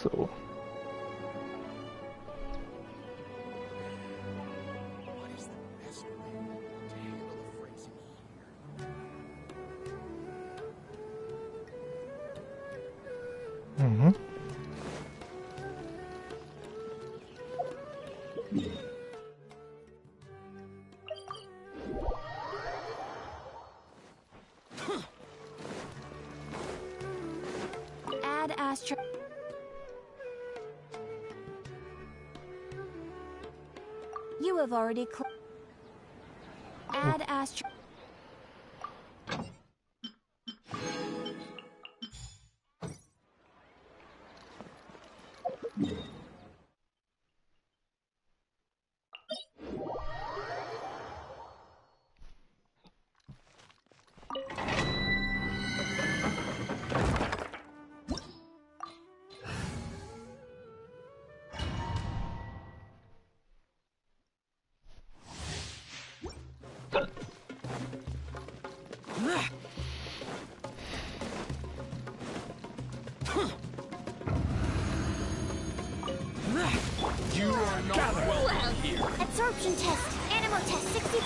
So. Mhm. Add astro. You have already add astro. You are not welcome here. Absorption test. Animal test 60.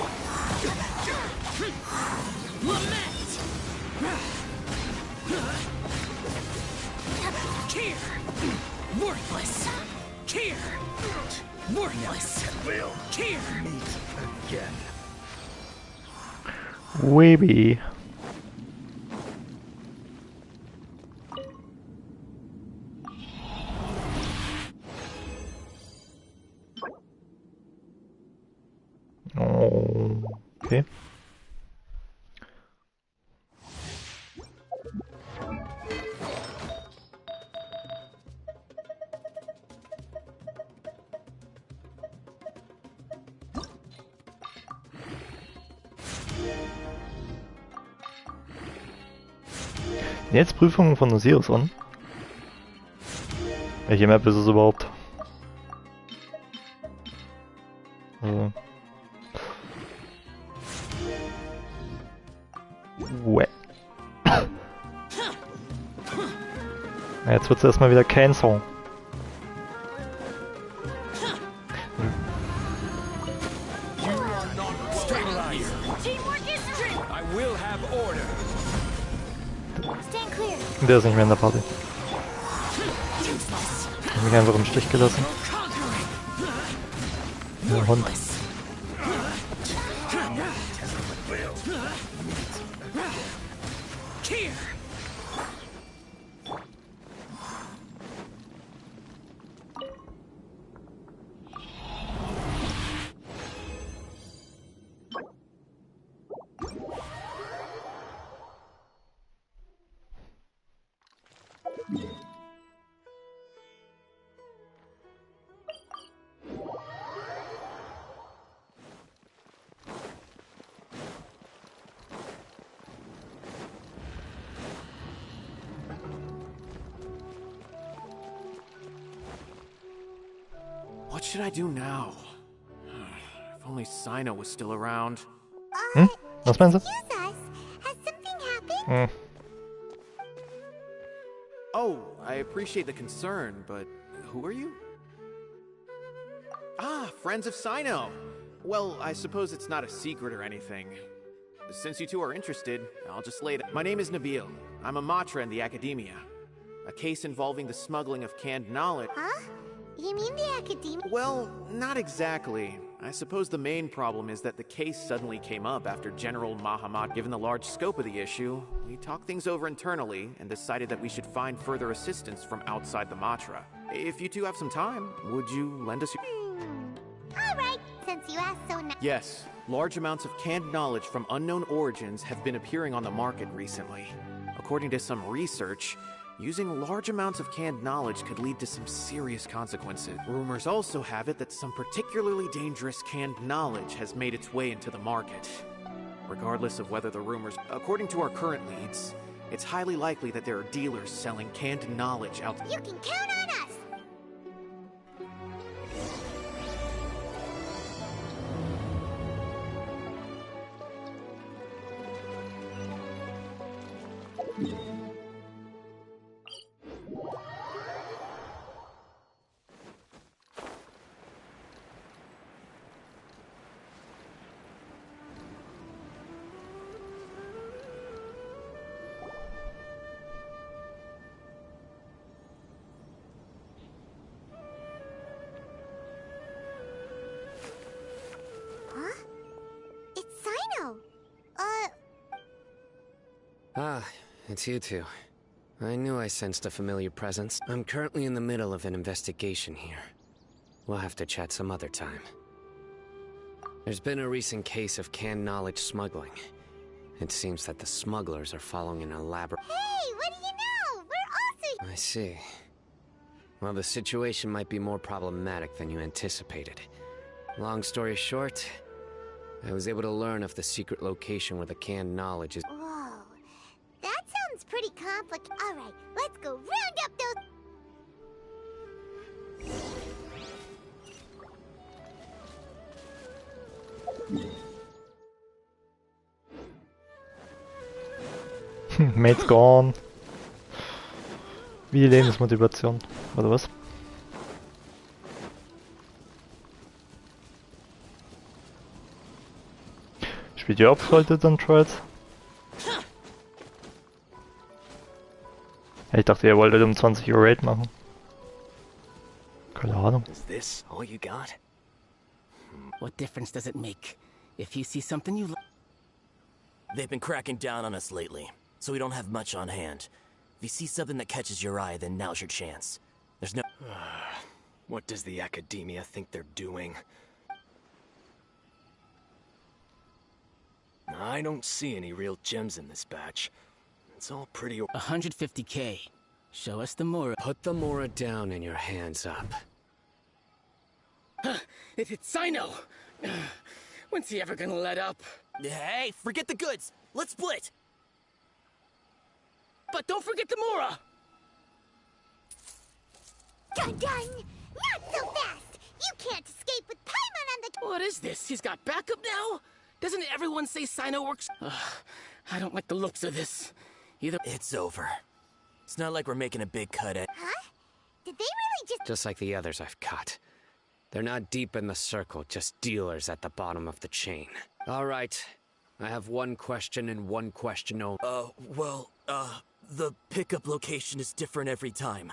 Lament. Here. Worthless. Here. Worthless. We'll Here. meet again. Weeby. Okay. Jetzt Prüfungen von Osiris an. Welche Map ist es überhaupt? Jetzt wird es erstmal wieder kein Song. Der ist nicht mehr in der Party. Ich hab mich einfach im Stich gelassen. Der Hund. What should I do now? If only Sino was still around. Was meinst du? Excuse us. Has something happened? Oh, I appreciate the concern, but who are you? Ah, friends of Sino. Well, I suppose it's not a secret or anything. Since you two are interested, I'll just lay it. My name is Nabil. I'm a matra in the academia. A case involving the smuggling of canned knowledge. Huh? You mean the academia? Well, not exactly. I suppose the main problem is that the case suddenly came up after General Mahamat. Given the large scope of the issue, we talked things over internally and decided that we should find further assistance from outside the Matra. If you two have some time, would you lend us your... All right, since you asked so now. Yes, large amounts of canned knowledge from unknown origins have been appearing on the market recently. According to some research, using large amounts of canned knowledge could lead to some serious consequences. Rumors also have it that some particularly dangerous canned knowledge has made its way into the market. Regardless of whether the rumors... According to our current leads, it's highly likely that there are dealers selling canned knowledge out... You can count on us! Ah, it's you two. I knew I sensed a familiar presence. I'm currently in the middle of an investigation here. We'll have to chat some other time. There's been a recent case of canned knowledge smuggling. It seems that the smugglers are following an elaborate... Hey, what do you know? We're also... I see. Well, the situation might be more problematic than you anticipated. Long story short, I was able to learn of the secret location where the canned knowledge is... Whoa. That sounds pretty complicated. Alright, let's go round up those... Mate's gone. Wie die Lebensmotivation, oder was? Spielt ihr abgeschaltet an Trials? Ich dachte, ihr wolltet um 20 Uhr Raid machen. Keine Ahnung. Is this all you got? What difference does it make? If you see something you like... They've been cracking down on us lately, so we don't have much on hand. If you see something that catches your eye, then now's your chance. There's no... What does the academia think they're doing? I don't see any real gems in this batch. It's all pretty... 150K. Show us the Mora. Put the Mora down and your hands up. It hit Sino! When's he ever gonna let up? Hey, forget the goods! Let's split! But don't forget the Mora! Dun dun! Not so fast! You can't escape with Paimon on the... What is this? He's got backup now? Doesn't everyone say Sino works? I don't like the looks of this. Either... It's over. It's not like we're making a big cut at... Huh? Did they really Just like the others I've caught. They're not deep in the circle, just dealers at the bottom of the chain. All right. I have one question and one question only. The pickup location is different every time.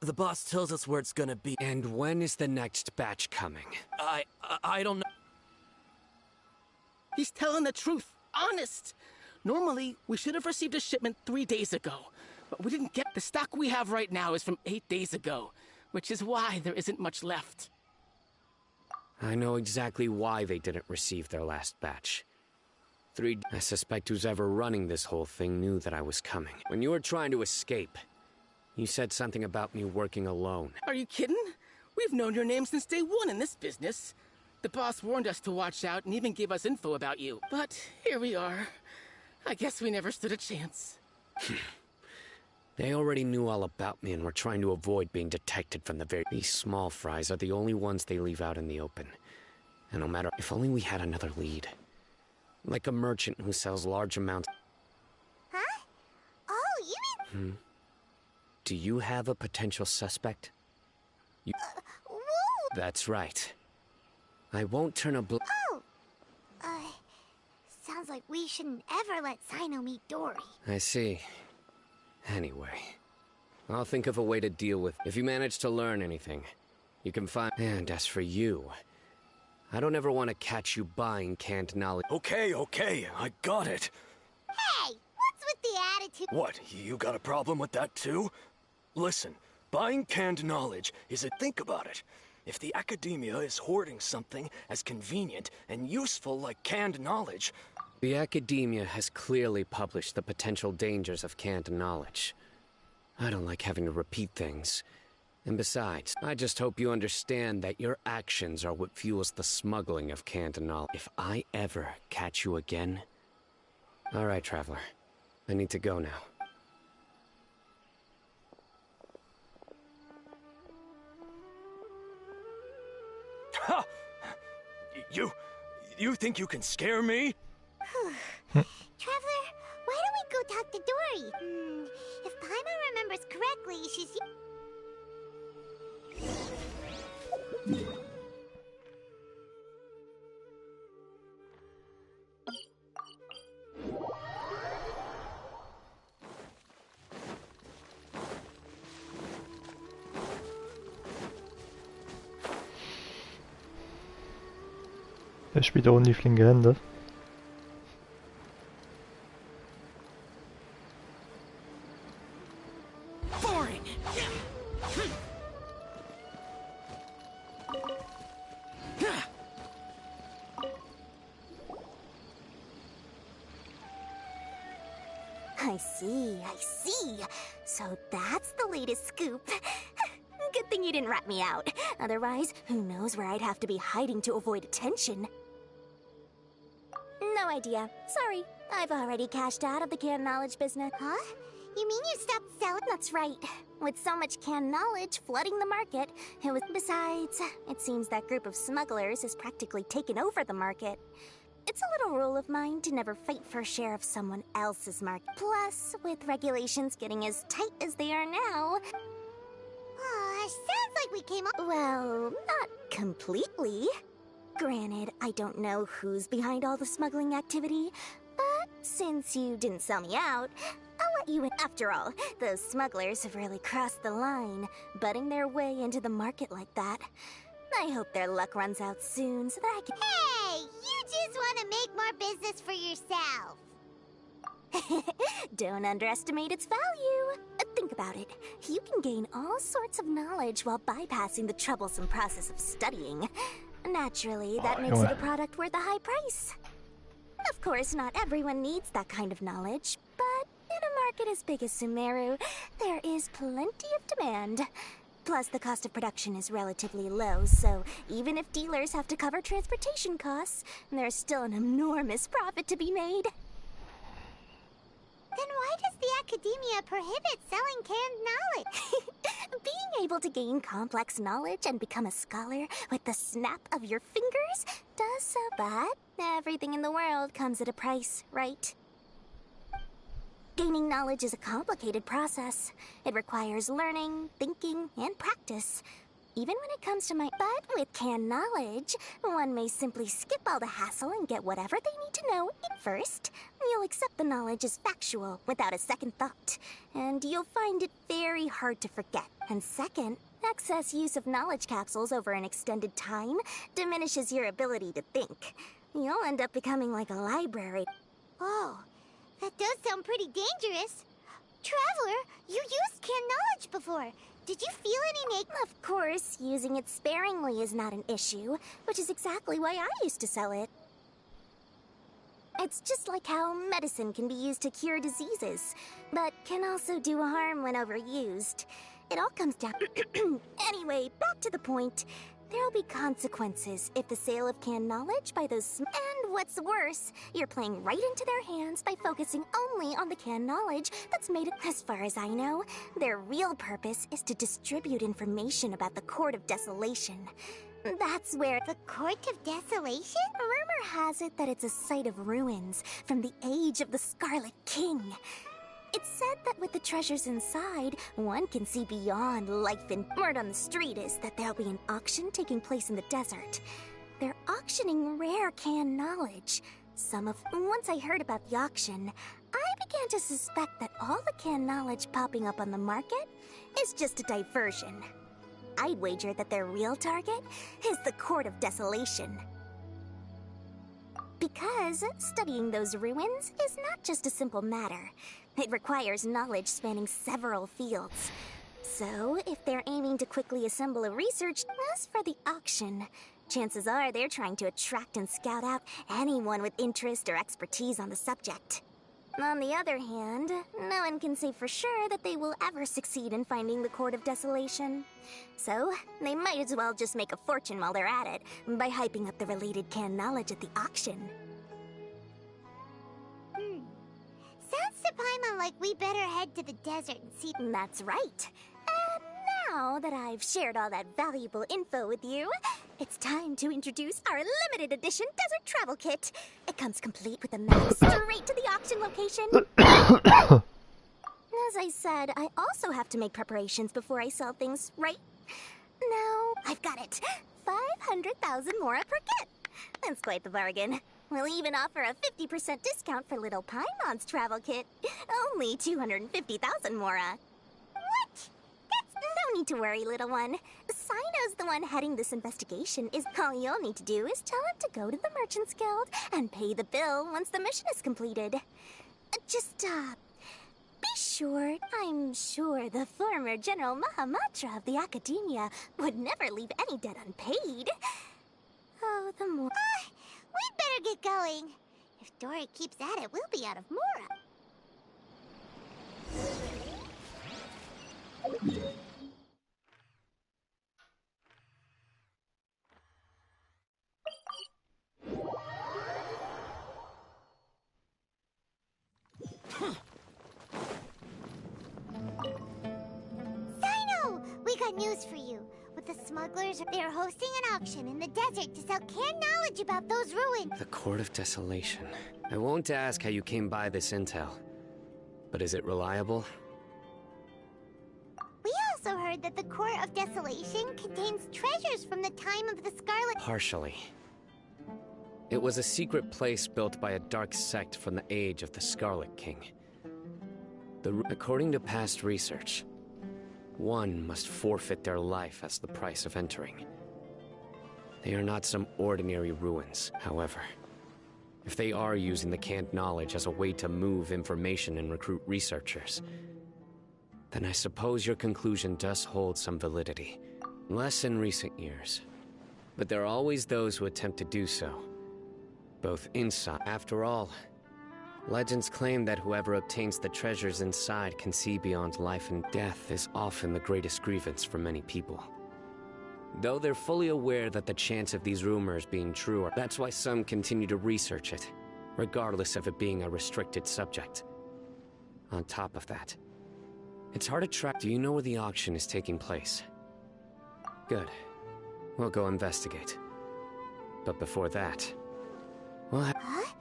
The boss tells us where it's gonna be. And when is the next batch coming? I don't know. He's telling the truth. Honest. Normally, we should have received a shipment 3 days ago. But we didn't get... The stock we have right now is from 8 days ago. Which is why there isn't much left. I know exactly why they didn't receive their last batch. I suspect who's ever running this whole thing knew that I was coming. When you were trying to escape, you said something about me working alone. Are you kidding? We've known your name since day one in this business. The boss warned us to watch out and even gave us info about you. But here we are. I guess we never stood a chance. They already knew all about me and were trying to avoid being detected from the very... These small fries are the only ones they leave out in the open. And no matter... If only we had another lead. Like a merchant who sells large amounts... Huh? Oh, you mean... Do you have a potential suspect? Whoa! That's right. I won't turn a Oh! Sounds like we shouldn't ever let Sino meet Dory. I see. Anyway, I'll think of a way to deal with... If you manage to learn anything, you can find... And as for you, I don't ever want to catch you buying canned knowledge. Okay, I got it. Hey! What's with the attitude? What, you got a problem with that too? Listen, buying canned knowledge is a... Think about it. If the academia is hoarding something as convenient and useful like canned knowledge... The academia has clearly published the potential dangers of canned knowledge. I don't like having to repeat things. And besides, I just hope you understand that your actions are what fuels the smuggling of canned knowledge. If I ever catch you again... All right, Traveler. I need to go now. Ha! You think you can scare me? Traveler, why don't we go talk to Dory? If Paimon remembers correctly, she's... Er spielt ohne die flinke Hände. I see. So that's the latest scoop. Good thing you didn't rat me out. Otherwise, who knows where I'd have to be hiding to avoid attention. No idea. Sorry. I've already cashed out of the canned knowledge business. Huh? You mean you stopped selling? That's right. With so much canned knowledge flooding the market, it was... Besides, it seems that group of smugglers has practically taken over the market. It's a little rule of mine to never fight for a share of someone else's market. Plus, with regulations getting as tight as they are now... sounds like we came up... Well, not completely. Granted, I don't know who's behind all the smuggling activity, but since you didn't sell me out, I'll let you in. After all, those smugglers have really crossed the line, butting their way into the market like that. I hope their luck runs out soon so that I can... Hey! You just want to make more business for yourself! Don't underestimate its value. Think about it. You can gain all sorts of knowledge while bypassing the troublesome process of studying. Naturally, that makes it a product worth a high price. Of course, not everyone needs that kind of knowledge, but in a market as big as Sumeru, there is plenty of demand. Plus, the cost of production is relatively low, so even if dealers have to cover transportation costs, there's still an enormous profit to be made. Then why does the academia prohibit selling canned knowledge? Being able to gain complex knowledge and become a scholar with the snap of your fingers does so, but everything in the world comes at a price, right? Gaining knowledge is a complicated process. It requires learning, thinking, and practice. Even when it comes to my... But with canned knowledge, one may simply skip all the hassle and get whatever they need to know. First, you'll accept the knowledge as factual without a second thought, and you'll find it very hard to forget. And second, excess use of knowledge capsules over an extended time diminishes your ability to think. You'll end up becoming like a library. Oh, that does sound pretty dangerous. Traveler, you used canned knowledge before. Did you feel any Of course, using it sparingly is not an issue, which is exactly why I used to sell it. It's just like how medicine can be used to cure diseases, but can also do harm when overused. It all comes down... Anyway, back to the point. There'll be consequences if the sale of canned knowledge by those... And what's worse, you're playing right into their hands by focusing only on the canned knowledge that's made it... As far as I know, their real purpose is to distribute information about the Court of Desolation. That's where... The Court of Desolation? Rumor has it that it's a site of ruins from the age of the Scarlet King. It's said that with the treasures inside, one can see beyond life and... Word on the street is that there'll be an auction taking place in the desert. They're auctioning rare canned knowledge. Once I heard about the auction, I began to suspect that all the canned knowledge popping up on the market is just a diversion. I'd wager that their real target is the Court of Desolation. Because studying those ruins is not just a simple matter. It requires knowledge spanning several fields. So, if they're aiming to quickly assemble a research... As for the auction, chances are they're trying to attract and scout out anyone with interest or expertise on the subject. On the other hand, no one can say for sure that they will ever succeed in finding the Court of Desolation. So, they might as well just make a fortune while they're at it by hyping up the related canned knowledge at the auction. Sounds to Paimon like we better head to the desert and see... That's right. And now that I've shared all that valuable info with you, it's time to introduce our limited edition desert travel kit. It comes complete with a map straight to the auction location. As I said, I also have to make preparations before I sell things, right? Now, I've got it. 500,000 mora per kit. That's quite the bargain. We'll even offer a 50% discount for little Paimon's travel kit. Only 250,000 mora. What? No need to worry, little one. Sino's the one heading this investigation. All you'll need to do is tell him to go to the Merchants Guild and pay the bill once the mission is completed. Just, be sure I'm sure the former General Mahamatra of the Academia would never leave any debt unpaid. Oh, the more... we'd better get going. If Dory keeps at it, we'll be out of Mora. Sino! We got news for you. With the smugglers, they're hosting an auction in the desert to sell canned knowledge about those ruins. The Court of Desolation. I won't ask how you came by this intel. But is it reliable? We also heard that the Court of Desolation contains treasures from the time of the Scarlet... Partially. It was a secret place built by a dark sect from the age of the Scarlet King. According to past research, one must forfeit their life as the price of entering. They are not some ordinary ruins, however. If they are using the canned knowledge as a way to move information and recruit researchers, then I suppose your conclusion does hold some validity. Less in recent years. But there are always those who attempt to do so. Both inside. After all, legends claim that whoever obtains the treasures inside can see beyond life and death is often the greatest grievance for many people. Though they're fully aware that the chance of these rumors being true are... That's why some continue to research it, regardless of it being a restricted subject. On top of that, it's hard to track... Do you know where the auction is taking place? Good. We'll go investigate. But before that, we'll have... Huh?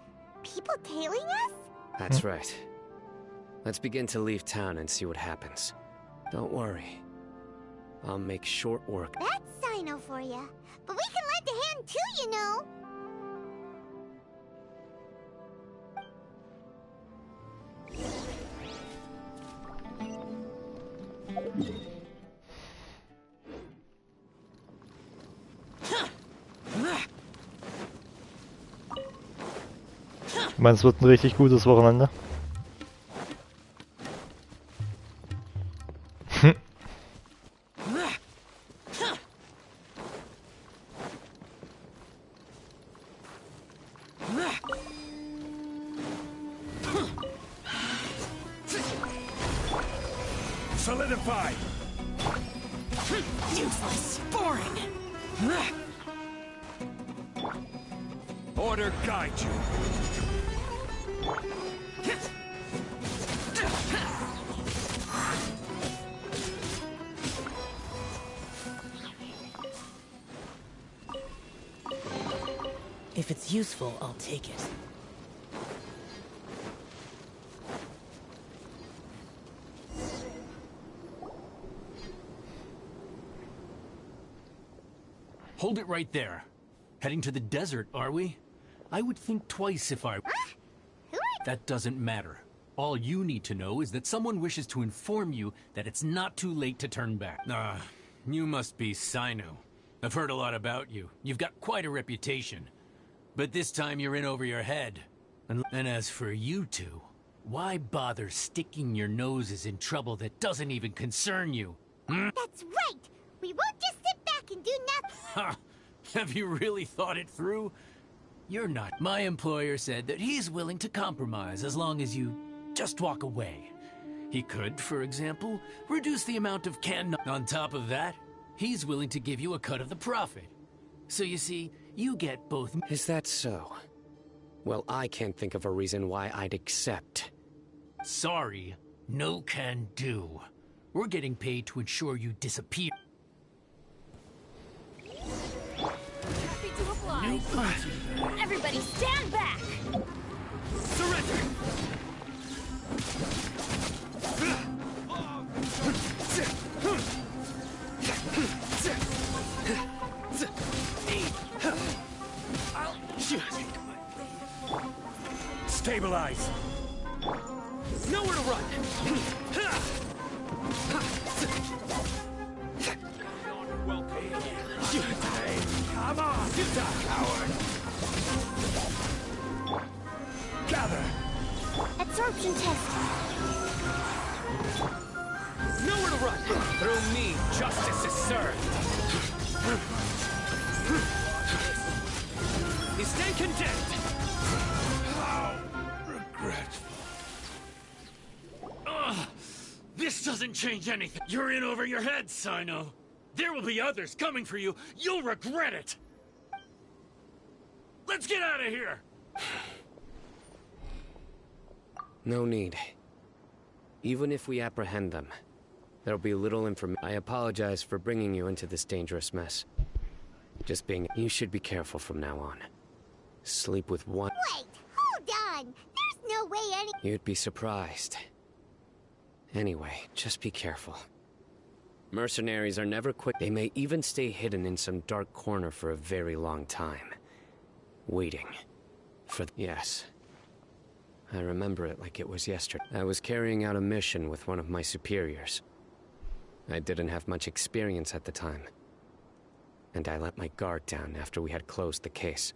People tailing us? That's right. Let's begin to leave town and see what happens. Don't worry. I'll make short work. That's Sino for ya. But we can lend a hand too, you know. Ich meine, es wird ein richtig gutes Wochenende. Solidify! Useless! Boring! Order guide you. If it's useful, I'll take it. Hold it right there. Heading to the desert, are we? I would think twice if I... Who are... That doesn't matter. All you need to know is that someone wishes to inform you that it's not too late to turn back. You must be Sino. I've heard a lot about you. You've got quite a reputation. But this time you're in over your head. And as for you two, why bother sticking your noses in trouble that doesn't even concern you? That's right! We won't just sit back and do nothing! Ha! Have you really thought it through? You're not. My employer said that he's willing to compromise as long as you just walk away. He could, for example, reduce the amount of canned... On top of that, he's willing to give you a cut of the profit. So you see, you get both... Is that so? Well, I can't think of a reason why I'd accept. Sorry, no can do. We're getting paid to ensure you disappear. Happy to oblige. Everybody stand back! Surrender! Stabilize! Nowhere to run! Well paid. Come on, you coward! Gather! Absorption test. Justice is served. You stand condemned. How regretful. This doesn't change anything. You're in over your head, Sino. There will be others coming for you. You'll regret it. Let's get out of here. No need. Even if we apprehend them, there'll be little information. I apologize for bringing you into this dangerous mess. Just being... You should be careful from now on. Sleep with one... Wait, hold on. There's no way any... You'd be surprised. Anyway, just be careful. Mercenaries are never quick. They may even stay hidden in some dark corner for a very long time. Waiting. For... Yes. I remember it like it was yesterday. I was carrying out a mission with one of my superiors. I didn't have much experience at the time. And I let my guard down after we had closed the case.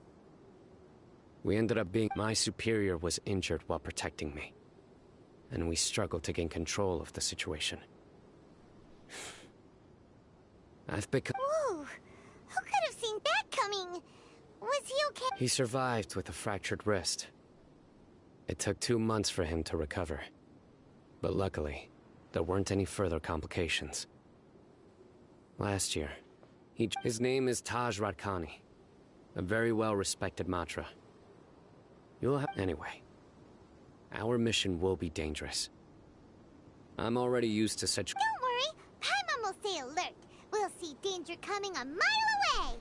We ended up being... My superior was injured while protecting me. And we struggled to gain control of the situation. I've become... Whoa! Who could have seen that coming? Was he okay? He survived with a fractured wrist. It took 2 months for him to recover. But luckily, there weren't any further complications. Last year, his name is Taj Radkani, a very well-respected Matra. You'll have... Anyway, our mission will be dangerous. I'm already used to such... Don't worry, Paimon will stay alert. We'll see danger coming a mile away.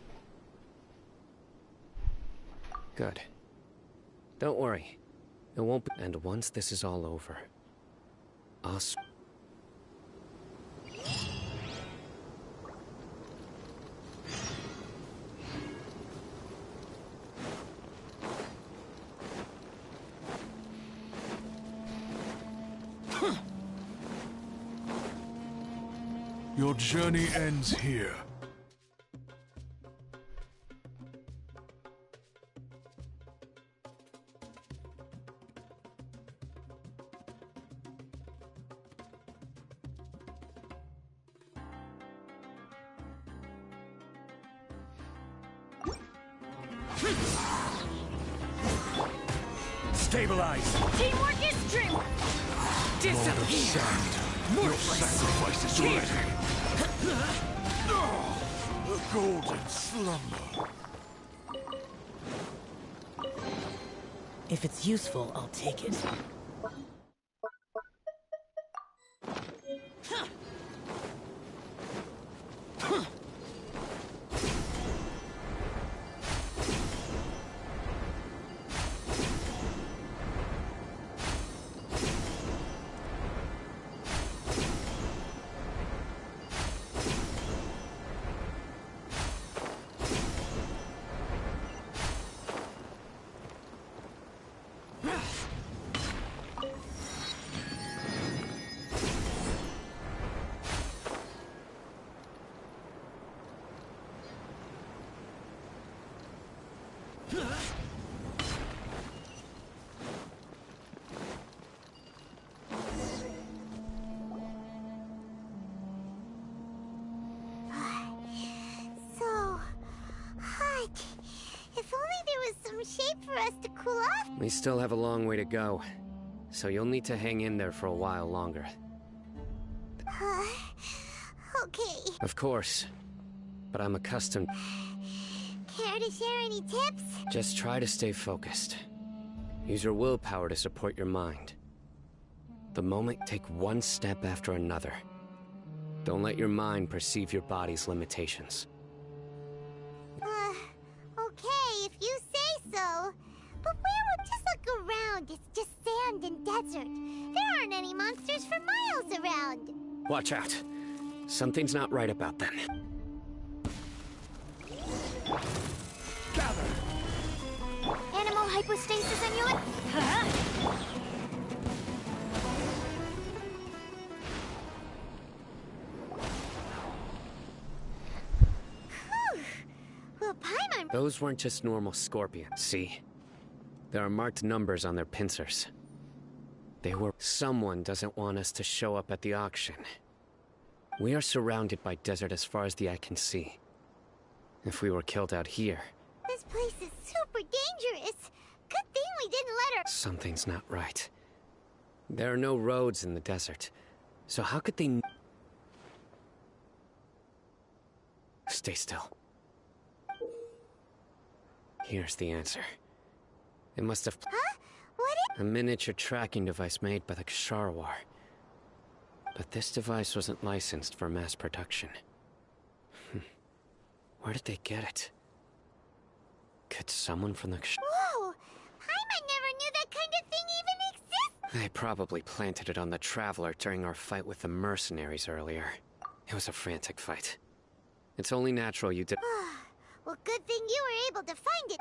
Good. Don't worry. It won't be... And once this is all over, us... Your journey ends here. Stabilize! Teamwork is true! Disappear! Your sacrifice is ready! The golden slumber. If it's useful, I'll take it. So hot. If only there was some shade for us to cool off. We still have a long way to go, so you'll need to hang in there for a while longer. Okay. Of course, but I'm accustomed. Care to share any tips? Just try to stay focused. Use your willpower to support your mind. The moment, take one step after another. Don't let your mind perceive your body's limitations. Okay, if you say so. But where would just look around? It's just sand and desert. There aren't any monsters for miles around. Watch out. Something's not right about them. Gather! Animal hypostasis amulet? Well, Paimon... Those weren't just normal scorpions, see? There are marked numbers on their pincers. They were... Someone doesn't want us to show up at the auction. We are surrounded by desert as far as the eye can see. If we were killed out here... This place is super dangerous. Good thing we didn't let her... Something's not right. There are no roads in the desert. So how could they... Stay still. Here's the answer. It must have... Huh? What is... A miniature tracking device made by the Ksharawar. But this device wasn't licensed for mass production. Where did they get it? Could someone from the Whoa! Paimon never knew that kind of thing even existed! They probably planted it on the Traveler during our fight with the mercenaries earlier. It was a frantic fight. It's only natural you did... Well, good thing you were able to find it.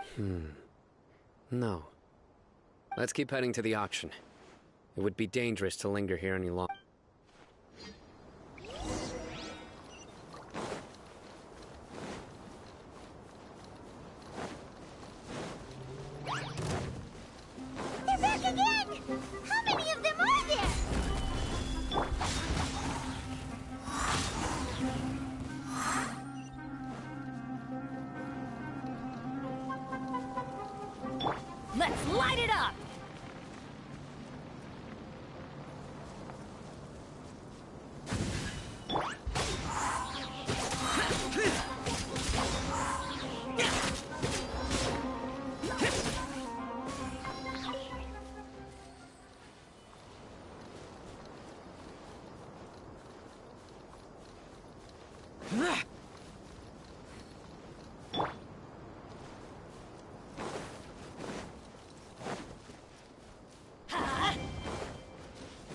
No. Let's keep heading to the auction. It would be dangerous to linger here any longer. They're back again! How many of them are there? Let's light it up!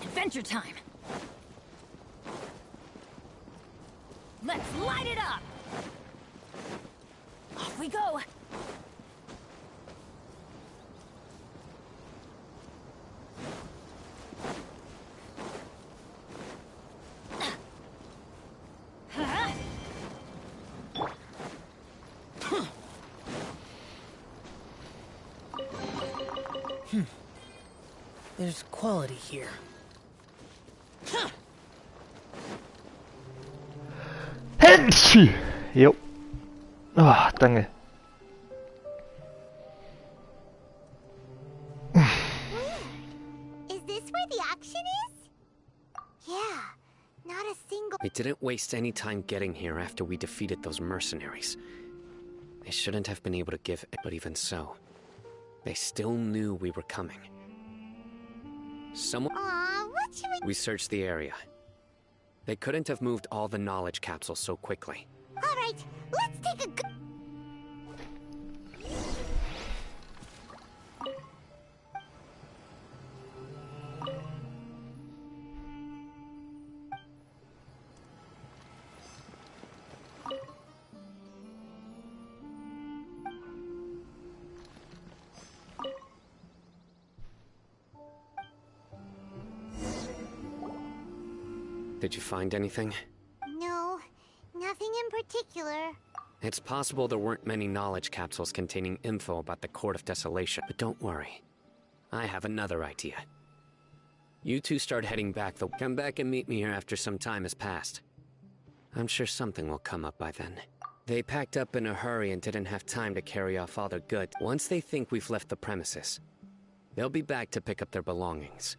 Adventure time! Let's light it up! Off we go! There's quality here. Jo. Ah, danke. Is this where the auction is? Yeah, not a single... We didn't waste any time getting here after we defeated those mercenaries. They shouldn't have been able to give it, but even so, they still knew we were coming. Someone... Aw, what should we... We searched the area. They couldn't have moved all the knowledge capsules so quickly. Alright, let's take a good... Did you find anything? No, nothing in particular. It's possible there weren't many knowledge capsules containing info about the Court of Desolation, but don't worry. I have another idea. You two start heading back, though. Come back and meet me here after some time has passed. I'm sure something will come up by then. They packed up in a hurry and didn't have time to carry off all their goods. Once they think we've left the premises, they'll be back to pick up their belongings.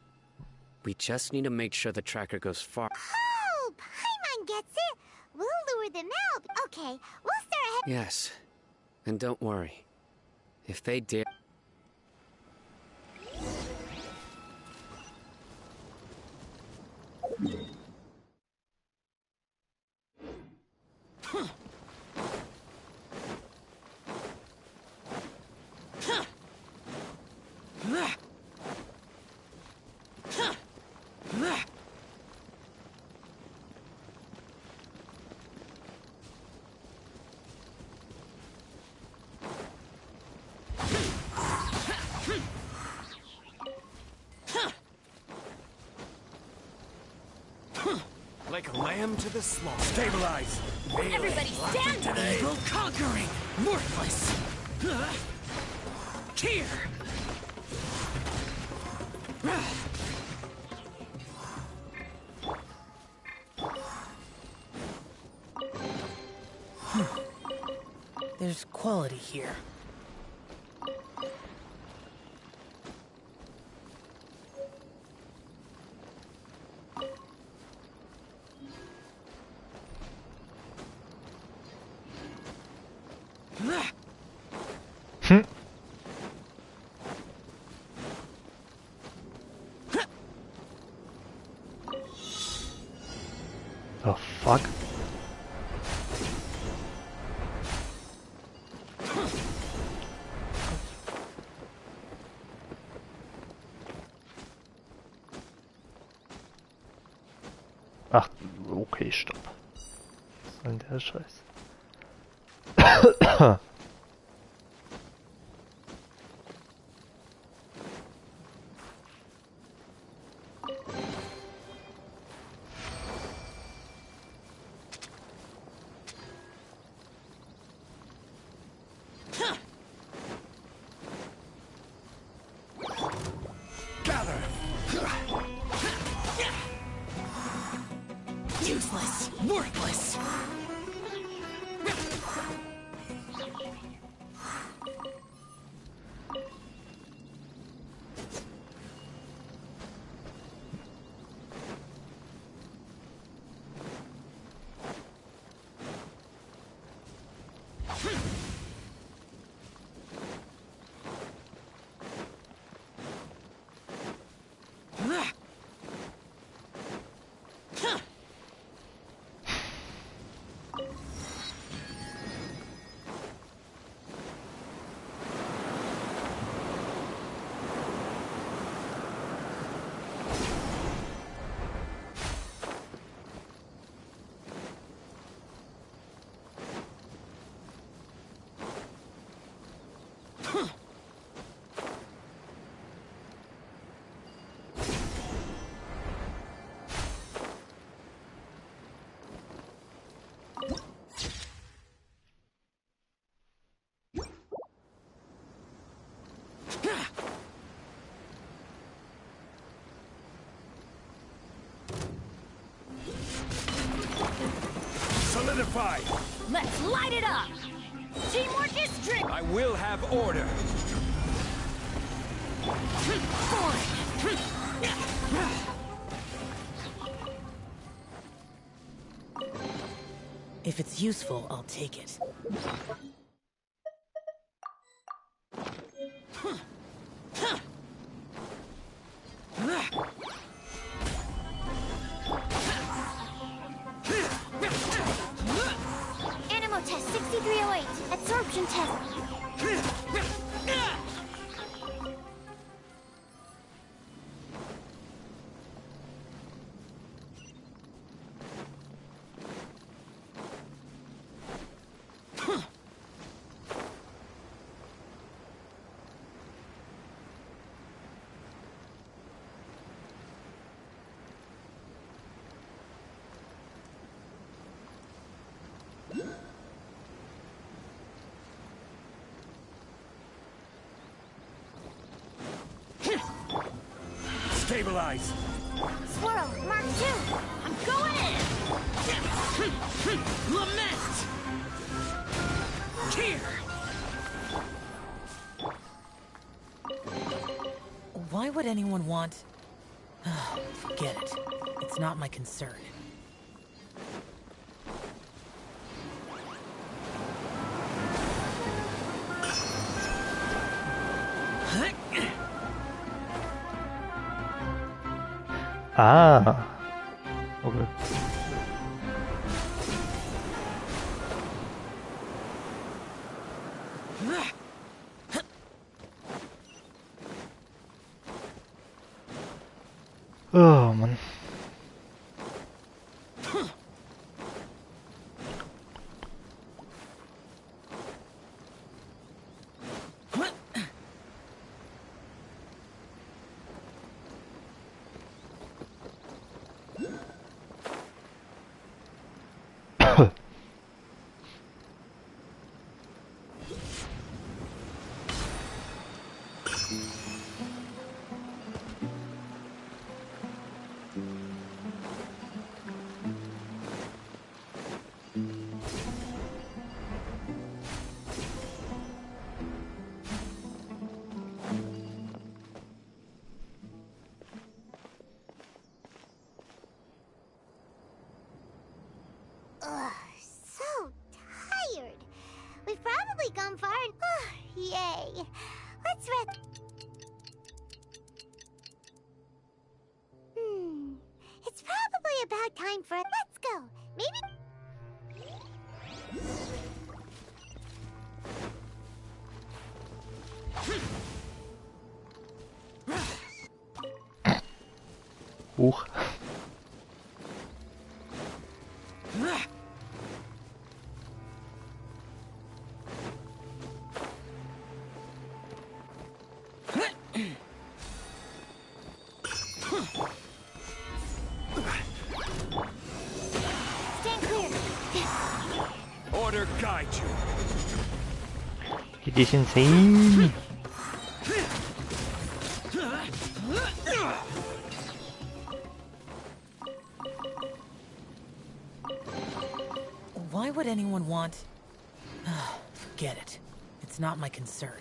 We just need to make sure the tracker goes far. Oh, Paimon gets it. We'll lure them out. Okay, we'll start ahead. Yes. And don't worry. If they dare... Like a lamb to the slaughter. Stabilize! Everybody stand back! Evil conquering! Worthless! Here! There's quality here. The fuck? Ach, okay, stopp. Was soll denn der Scheiß? Useless, worthless. Solidify! Let's light it up! Teamwork is strength! I will have order! If it's useful, I'll take it. Animal test 6308. Absorption test. Stabilize! Swirl, Mark 2. I'm going in! Lament! Here! Why would anyone want... Forget it. It's not my concern. Ah. Okay. Oh Mann. Ugh, so tired. We've probably gone far and... yay. Let's rest. It's probably about time for... Let's go. Maybe... Hoch. Stand clear. Order guide you. It is insane. Why would anyone want... Forget it. It's not my concern.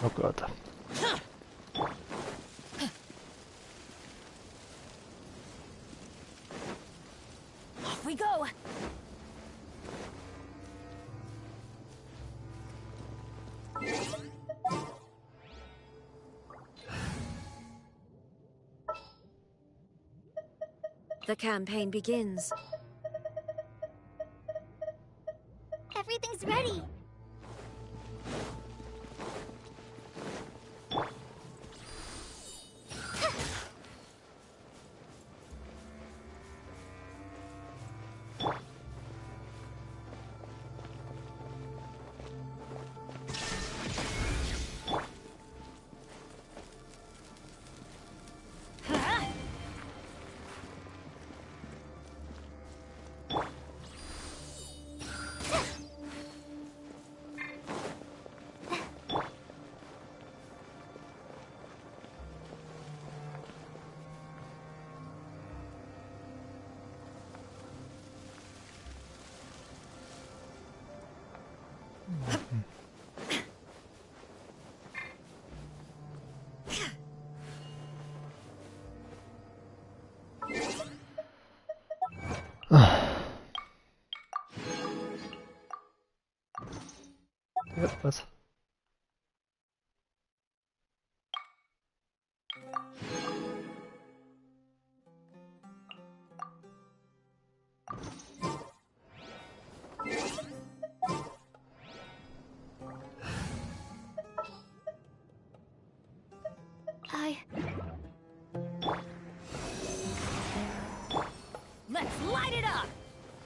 Oh god. Off we go. The campaign begins. Everything's ready. Ja, was? Let's light it up!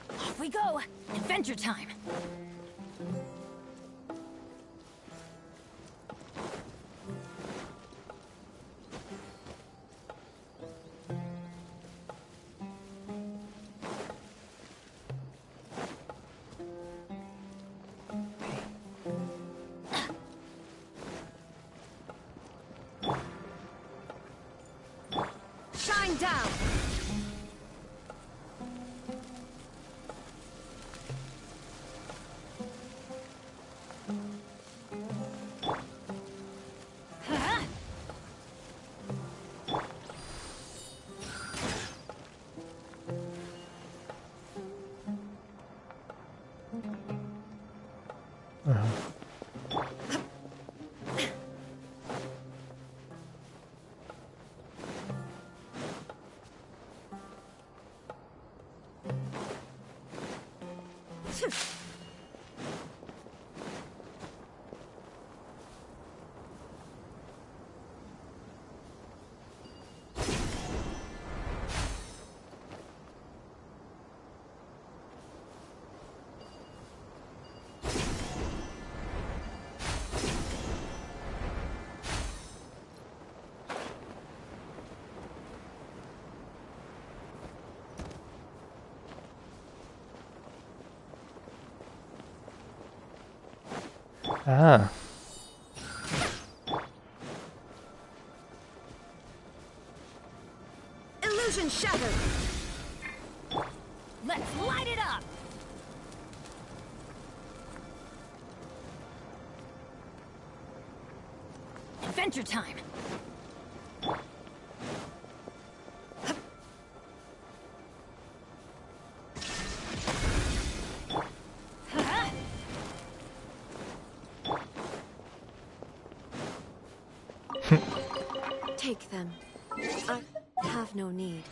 Off we go! Adventure time! Shine down! Ah. Illusion shattered. Let's light it up. Adventure time. Take them. I have no need.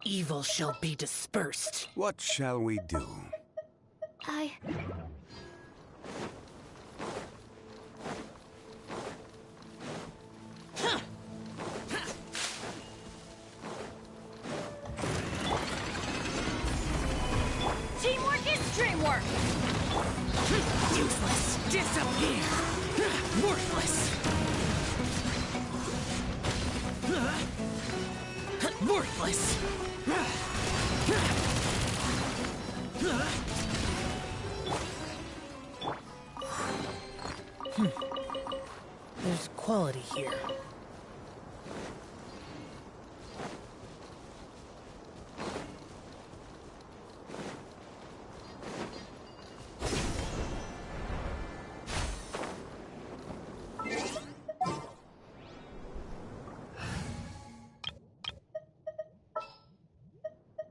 Evil shall be dispersed. What shall we do? Teamwork is dreamwork. Useless. Disappear. Worthless. Worthless. There's quality here.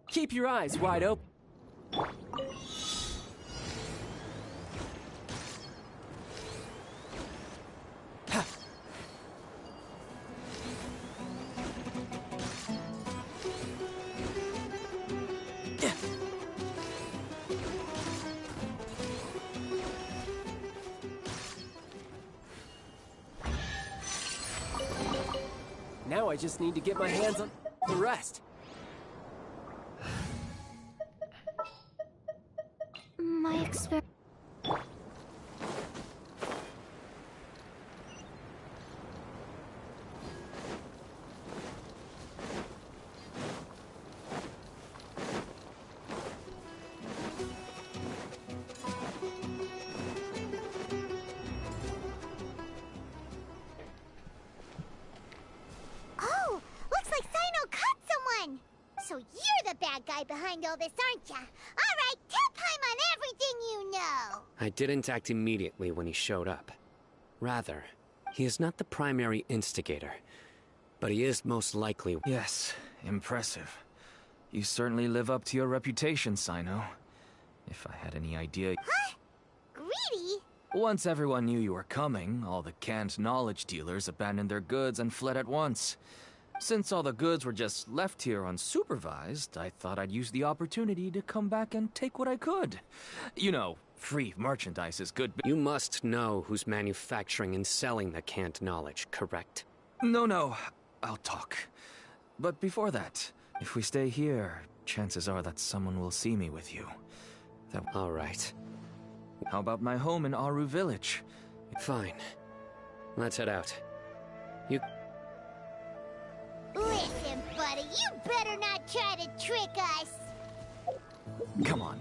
Keep your eyes wide open. Now I just need to get my hands on the rest. My experiment. Oh, looks like Sino caught someone. So you're the bad guy behind all this, aren't ya? All right, tell Paimon on everything you know. I didn't act immediately when he showed up. Rather, he is not the primary instigator, but he is most likely... Yes, impressive. You certainly live up to your reputation, Sino. If I had any idea... Huh? Greedy? Once everyone knew you were coming, all the canned knowledge dealers abandoned their goods and fled at once. Since all the goods were just left here unsupervised, I thought I'd use the opportunity to come back and take what I could. You know, free merchandise is good. You must know who's manufacturing and selling the canned knowledge, correct? No, I'll talk. But before that, if we stay here, chances are that someone will see me with you. All right. How about my home in Aru Village? Fine. Let's head out. You... Listen, buddy, you better not try to trick us. Come on.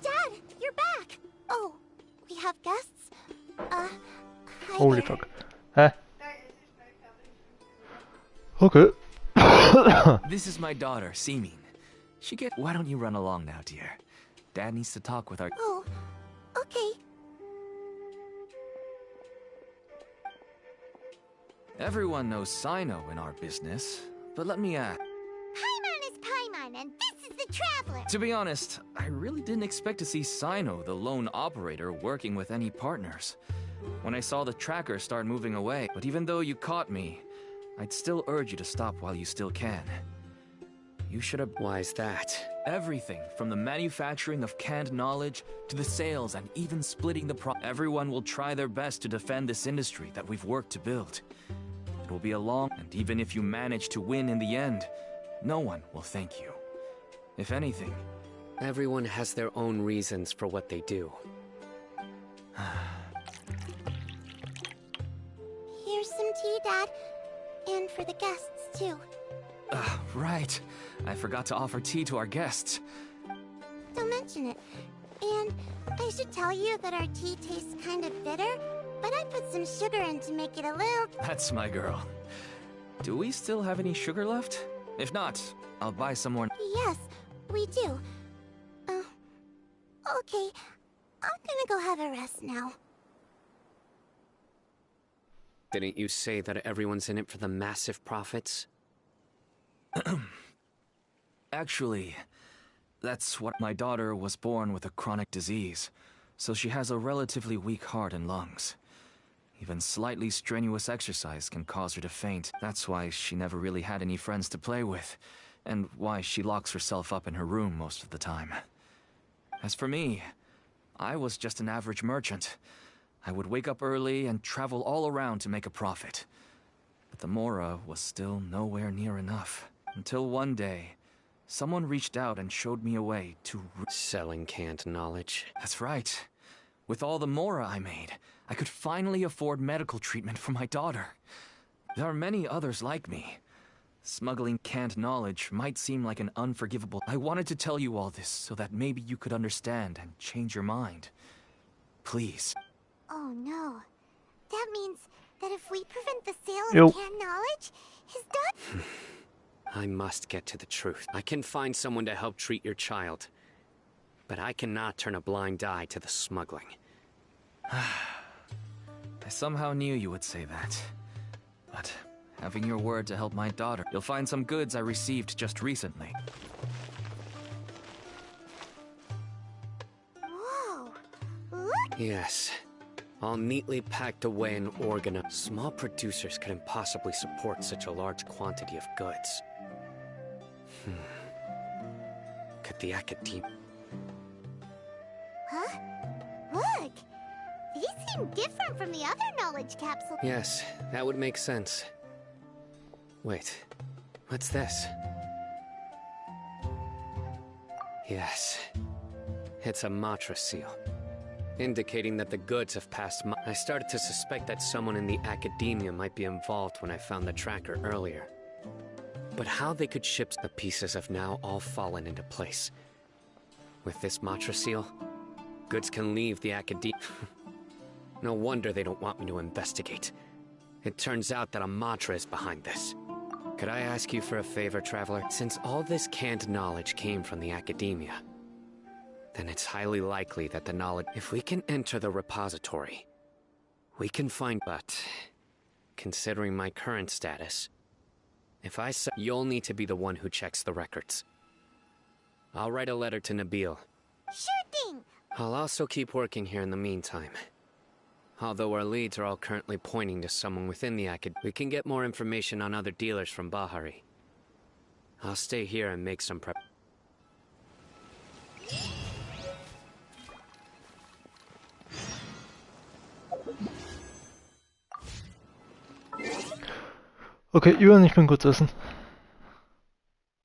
Dad, you're back. Oh, we have guests? Hi Holy there. fuck. Huh? Okay. This is my daughter, Seeming. Why don't you run along now, dear? Dad needs to talk with our... Oh, okay. Everyone knows Sino in our business, but let me ask... Paimon is Paimon, and this is the Traveler. To be honest, I really didn't expect to see Sino, the lone operator, working with any partners. When I saw the tracker start moving away, but even though you caught me, I'd still urge you to stop while you still can. You should have... Why is that? Everything, from the manufacturing of canned knowledge, to the sales and even splitting the Everyone will try their best to defend this industry that we've worked to build. It will be a long, and even if you manage to win in the end, no one will thank you. If anything, everyone has their own reasons for what they do. Here's some tea, Dad. And for the guests, too. Right. I forgot to offer tea to our guests. Don't mention it. And I should tell you that our tea tastes kind of bitter, but I put some sugar in to make it a little... That's my girl. Do we still have any sugar left? If not, I'll buy some more. Yes, we do. Okay. I'm gonna go have a rest now. Didn't you say that everyone's in it for the massive profits? Actually, that's what my daughter was born with a chronic disease, so she has a relatively weak heart and lungs. Even slightly strenuous exercise can cause her to faint. That's why she never really had any friends to play with, and why she locks herself up in her room most of the time. As for me, I was just an average merchant. I would wake up early and travel all around to make a profit. But the Mora was still nowhere near enough. Until one day, someone reached out and showed me a way to... Selling canned knowledge. That's right. With all the Mora I made, I could finally afford medical treatment for my daughter. There are many others like me. Smuggling canned knowledge might seem like an unforgivable... I wanted to tell you all this so that maybe you could understand and change your mind. Please. Oh no. That means that if we prevent the sale of canned knowledge, his daughter... I must get to the truth. I can find someone to help treat your child. But I cannot turn a blind eye to the smuggling. I somehow knew you would say that. But having your word to help my daughter, you'll find some goods I received just recently. Whoa! Look! Yes. All neatly packed away and organized. Small producers couldn't possibly support such a large quantity of goods. Could the Academe... Huh? Look! These seem different from the other knowledge capsules. Yes, that would make sense. Wait, what's this? Yes, it's a Matra seal, indicating that the goods have passed. I started to suspect that someone in the academia might be involved when I found the tracker earlier. But how they could ship the pieces have now all fallen into place. With this Matra seal, goods can leave the academia. No wonder they don't want me to investigate. It turns out that a Matra is behind this. Could I ask you for a favor, Traveler? Since all this canned knowledge came from the academia, then it's highly likely that the knowledge... If we can enter the repository, we can find... But, considering my current status, if I say... You'll need to be the one who checks the records. I'll write a letter to Nabil. Sure thing! I'll also keep working here in the meantime. Although our leads are all currently pointing to someone within the we can get more information on other dealers from Bahari. I'll stay here and make some prep. Okay, Julian, ich bin kurz essen.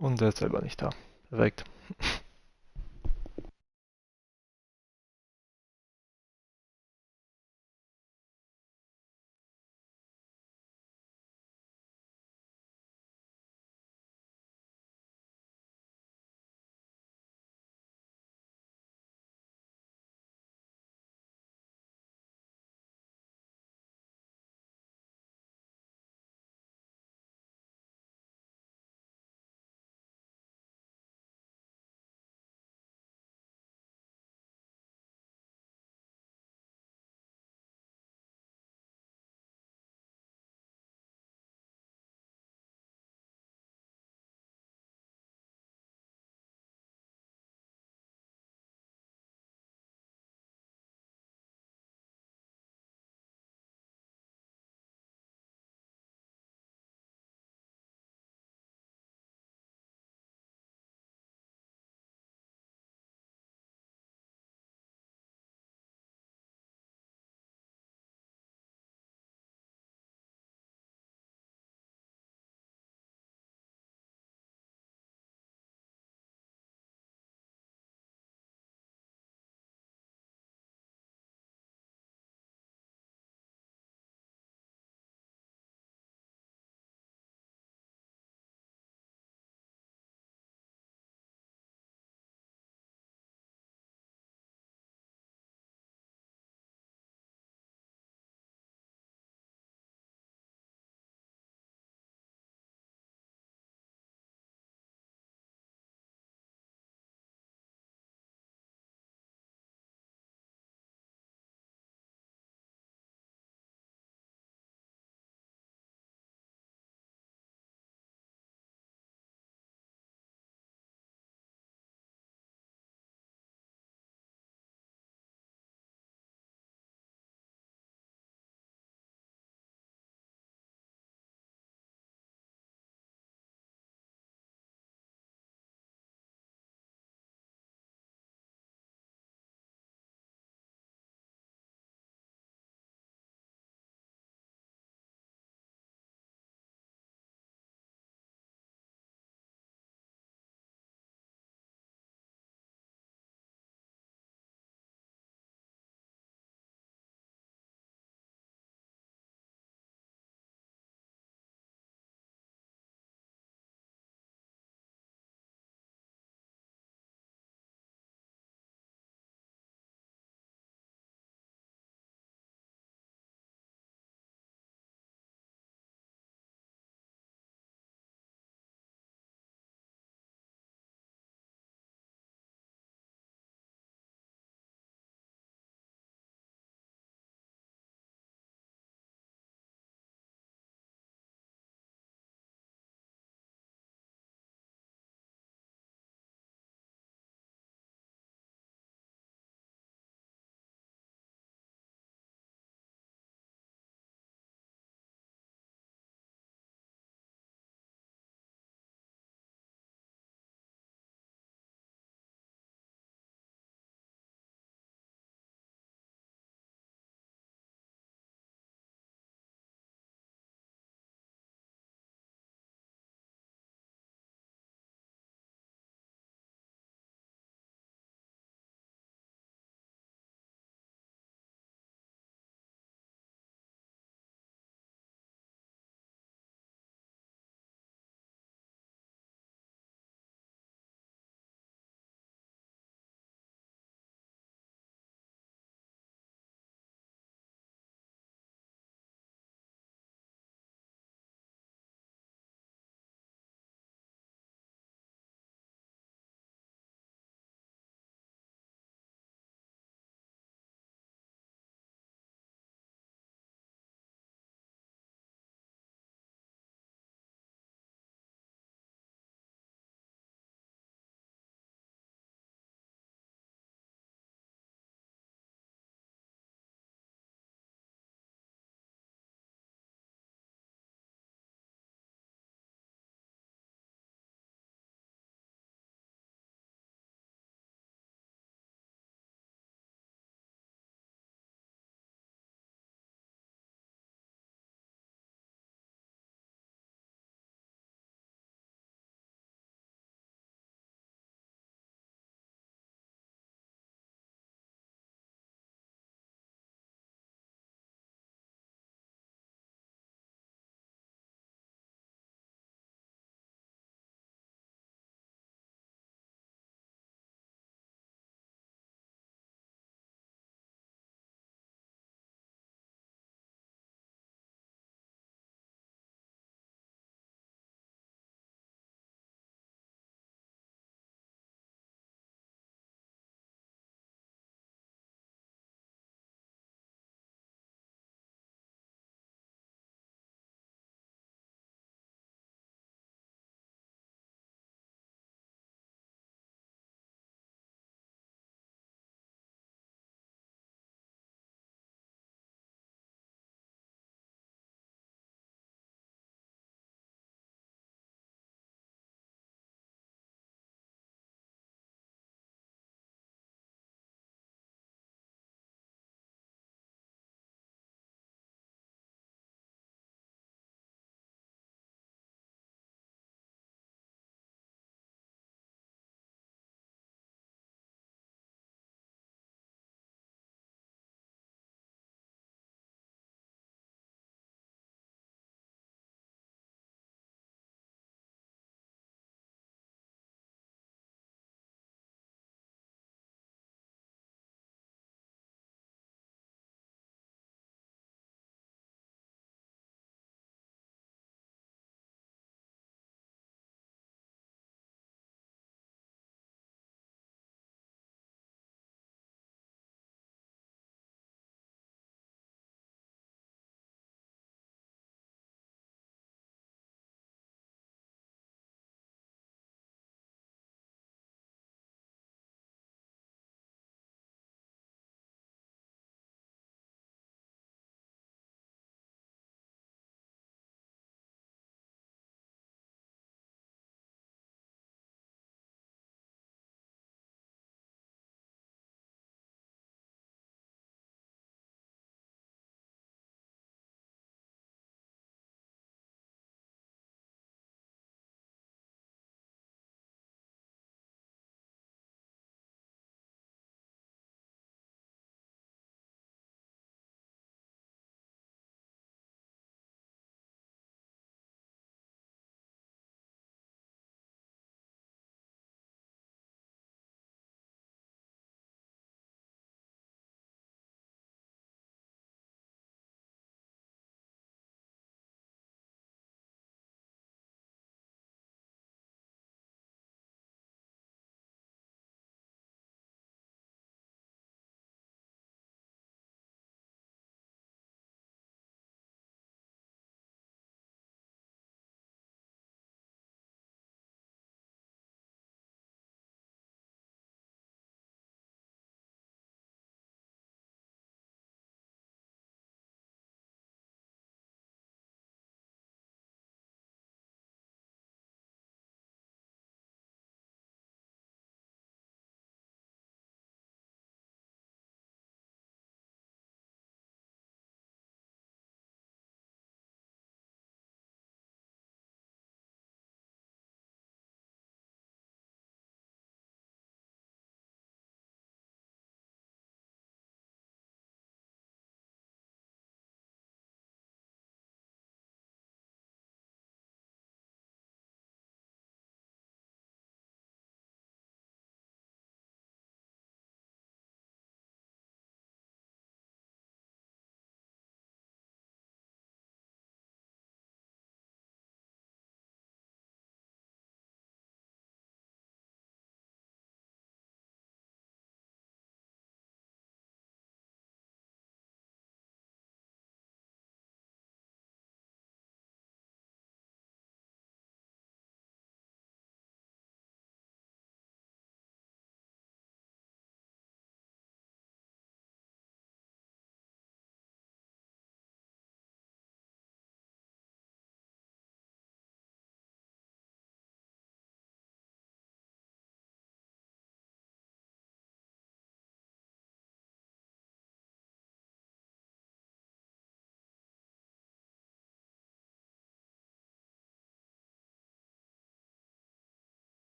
Und der ist selber nicht da. Perfekt.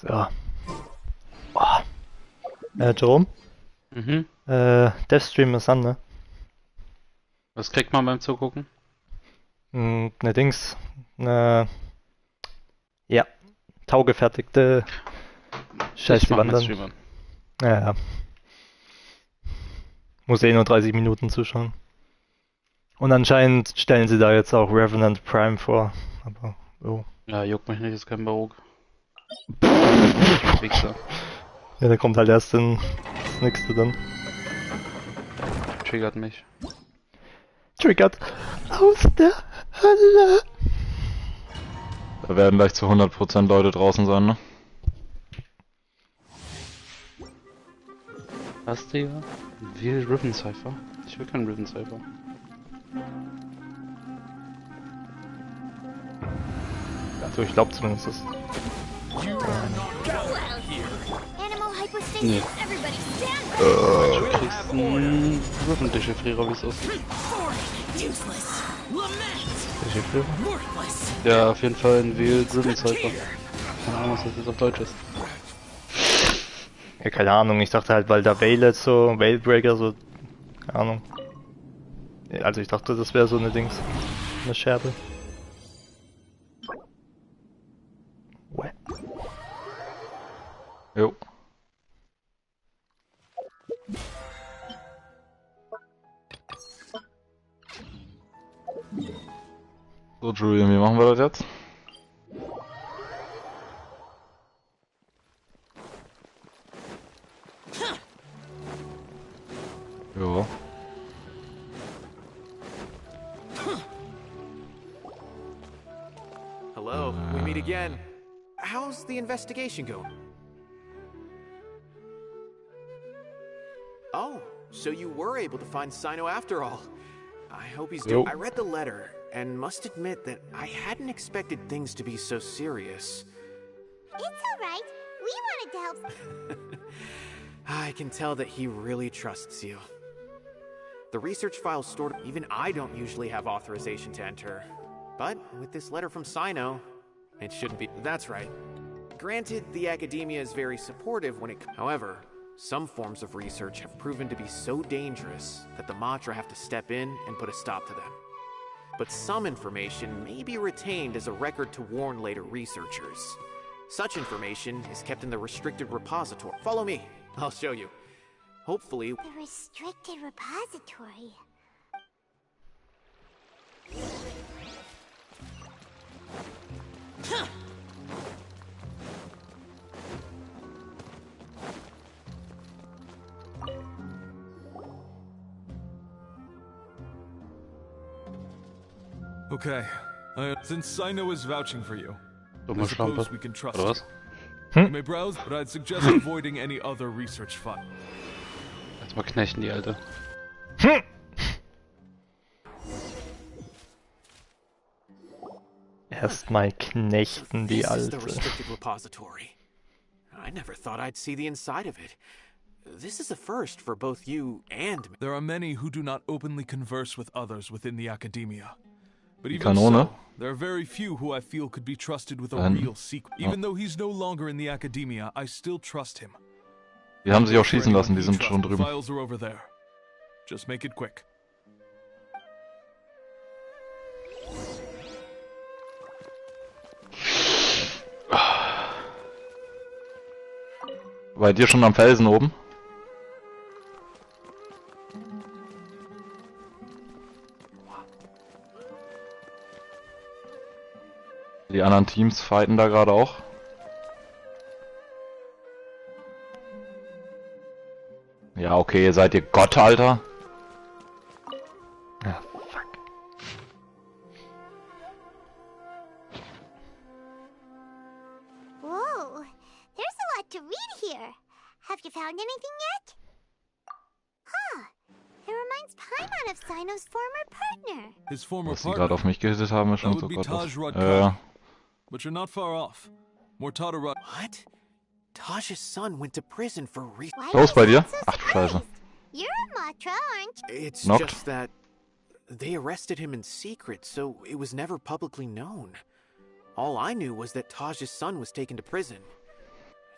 So. Oh. Jerome? Mhm. Deathstream ist an, ne? Was kriegt man beim Zugucken? Ne Dings. Ja. Taugefertigte Scheiß, die wandern. Ja. Muss nur 30 Minuten zuschauen. Und anscheinend stellen sie da jetzt auch Revenant Prime vor. Aber, oh. Ja, juckt mich nicht, ist kein Barock. Wichser. Ja, der kommt halt erst in das nächste dann. Triggert mich. Triggert aus der Hölle. Da werden gleich zu 100% Leute draußen sein, ne? Was, Digga? Wie Ribbon Cypher? Ich will keinen Ribbon Cypher. Also ich glaube zumindest das. Nee. Du kriegst einen Ribbon-Dechiffrierer, wie es aussieht. Dechiffrierer? Ja, auf jeden Fall ein Wild Ribbon Cypher. Keine Ahnung, was das jetzt auf Deutsch ist. Ja, keine Ahnung, ich dachte halt, weil da Veil so, Veilbreaker so, keine Ahnung. Ja, also ich dachte, das wäre so eine Dings, eine Scherbe. What? Jo. So, Julian, wie machen wir das jetzt? Jo. Hello, we meet again. How's the investigation going? Oh, so you were able to find Sino after all. I hope he's doing. I read the letter and must admit that I hadn't expected things to be so serious. It's alright. We wanted to help. I can tell that he really trusts you. The research file's stored. Even I don't usually have authorization to enter. But with this letter from Sino, it shouldn't be. That's right. Granted, the academia is very supportive when it. However, some forms of research have proven to be so dangerous that the Matra have to step in and put a stop to them. But some information may be retained as a record to warn later researchers. Such information is kept in the restricted repository. Follow me. I'll show you. Hopefully... The restricted repository. Okay. Since Sino is vouching for you, I suppose we can trust him. You may browse, but I'd suggest avoiding any other research file. Erstmal knechten die Alte. Erstmal knechten die Alte. I never thought I'd see the inside of it. This is a first for both you and me. There are many who do not openly converse with others within the academia. But even Kanone. so, there are very few who I feel could be trusted with a real secret. Even though he's no longer in the academia, I still trust him. Die haben sich auch schießen lassen, die sind schon drüben. Files are over there. Just make it quick. Bei dir schon am Felsen oben? Die anderen Teams fighten da gerade auch. Ja, okay, seid ihr Gott, Alter? Ah, fuck. Whoa, there's a lot to read here. Have you found anything yet? Huh, it reminds Paimon of Sino's former partner. His former Was sie gerade auf mich gehittet haben, ist schon so Gott. But you're not far off. Mortada. What? Taj's son went to prison for Los bei dir? Ach du Scheiße. You're a Matra, aren't you? It's Knocked. just that they arrested him in secret, so it was never publicly known. All I knew was that Taj's son was taken to prison.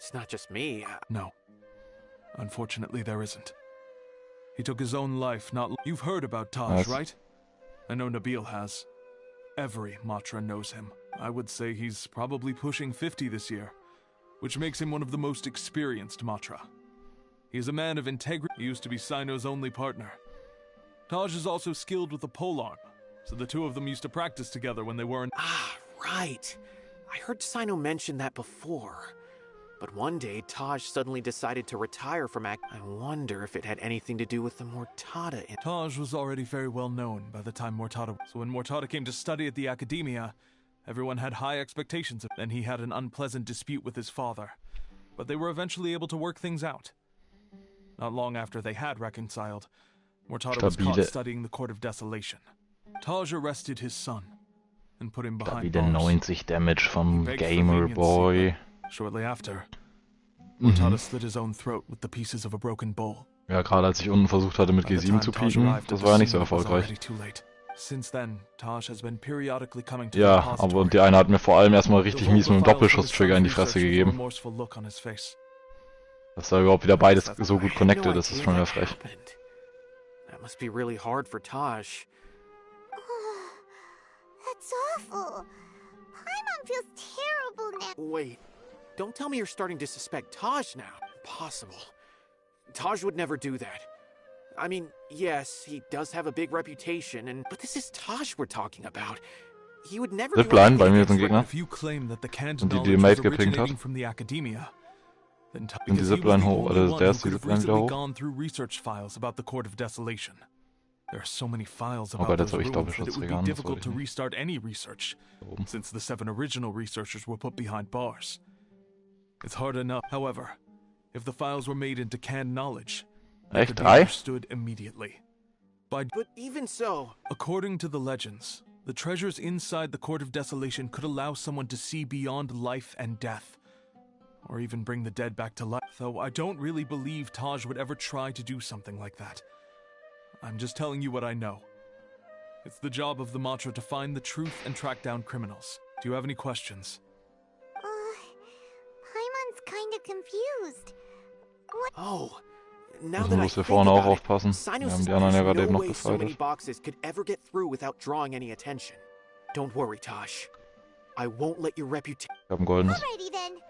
It's not just me. No. Unfortunately, there isn't. He took his own life not... You've heard about Taj, right? I know Nabil has. Every Matra knows him. I would say he's probably pushing 50 this year, which makes him one of the most experienced Matra. He is a man of integrity. He used to be Sino's only partner. Taj is also skilled with the polearm, so the two of them used to practice together when they weren't... Ah, right. I heard Sino mention that before. But one day, Taj suddenly decided to retire from I wonder if it had anything to do with the Mortada. Taj was already very well known by the time Mortada... So when Mortada came to study at the Academia, everyone had high expectations of him. Then he had an unpleasant dispute with his father, but they were eventually able to work things out. Not long after they had reconciled, Mortada was caught studying the Court of Desolation. Taj arrested his son and put him behind bars. 90 Damage vom Gamer Boy. Shortly after, Mortada slit his own throat with the pieces of a broken bowl. Ja, gerade als ich unten versucht hatte mit G7 zu pieken, das war ja nicht so erfolgreich. Ja, aber die eine hat mir vor allem erstmal richtig mies mit dem Doppelschuss-Trigger in die Fresse gegeben. Dass da überhaupt wieder beides so gut connected ist, ist schon wieder frech. That must be really hard for Taj. That's awful. Paimon feels terrible now. Wait, don't tell me you're starting to suspect Taj now. Impossible. Taj would never do that. I mean, yes, he does have a big reputation, but this is Taj we're talking about. He would never do Zipline, bei mir ist ein Gegner. If you claim that the canned Und die knowledge Mate was gepinkt hat. originating from the Academia, then Sind die Zipline hoch, oder der ist die Zipline wieder hoch? gone through research files about the Court of Desolation. There are so many files about Aber those das habe ich ruins that it would be Doppelschutzträger, difficult to restart any research, since the 7 original researchers were put behind bars. It's hard enough, however, if the files were made into canned knowledge, they could be understood immediately. But even so, according to the legends, the treasures inside the Court of Desolation could allow someone to see beyond life and death, or even bring the dead back to life. Though I don't really believe Taj would ever try to do something like that. I'm just telling you what I know. It's the job of the Matra to find the truth and track down criminals. Do you have any questions? Paimon's kinda confused. What? Oh, now Also that I muss wir think vorne auch about it, aufpassen. Sino Wir haben die says anderen ja there's gerade eben no noch way so many gefightet. boxes could ever get through without drawing any attention. Don't worry, Taj. I won't let your reputation... Ich hab ein goldenes. Alrighty then.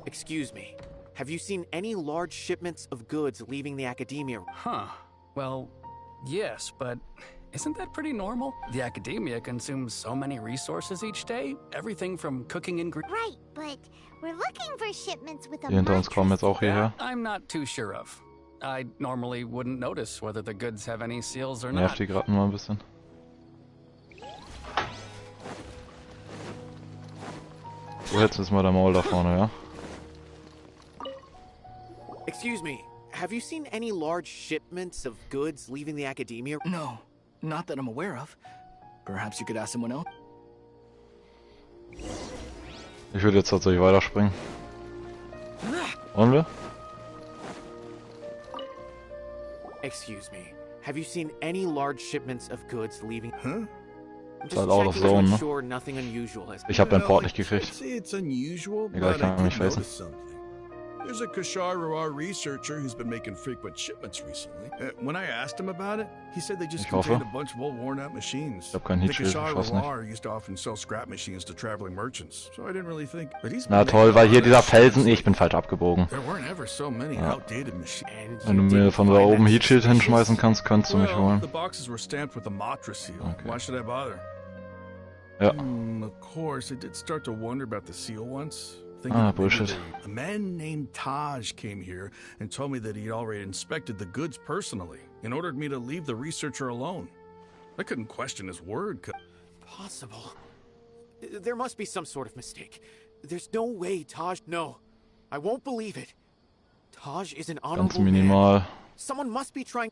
Excuse me. Have you seen any large shipments of goods leaving the Academia? Huh. Well, yes, but isn't that pretty normal? The Academia consumes so many resources each day. Everything from cooking ingredients. Right, but we're looking for shipments with a Die hinter uns kommen jetzt auch hierher. I'm not too sure of. I normally wouldn't notice whether the goods have any seals or Nervt not. die gerade mal ein bisschen. So, jetzt ist mal der Maul da vorne, ja? Excuse me. Have you seen any large shipments of goods leaving the Academia? No, not that I'm aware of. Perhaps you could ask someone else. Ich würde jetzt tatsächlich weiterspringen. Wollen wir? Excuse me. Have you seen any large shipments of goods leaving? Huh? Ist halt out of zone, ne? Sure nothing unusual has... Ich hab den Port nicht gekriegt. It's unusual, Egal, ich but I kann mich did facen. notice something. There's a Kashar researcher who's been making frequent shipments recently. When I asked him about it, he said they just Ich hoffe. contained a bunch of old worn-out machines. Ich hab kein The Heatshield, ich weiß nicht. Kashar used to often sell scrap machines to traveling merchants, so I didn't really think. But he's Na toll, weil hier dieser Felsen... Ich bin falsch abgebogen. There weren't ever so many Ja. outdated machines. Wenn du mir von da oben Heatshield hinschmeißen kannst, kannst du mich holen. The boxes were stamped with the Matra seal. Okay. Why should I bother? Ja. Of course, I did start to wonder about the seal once. Bullshit. A man named Taj came here and told me that he'd already inspected the goods personally and ordered me to leave the researcher alone. I couldn't question his word. Possible. There must be some sort of mistake. There's no way Taj... No, I won't believe it. Taj is an Ganz honorable minimal. man. Someone must be trying...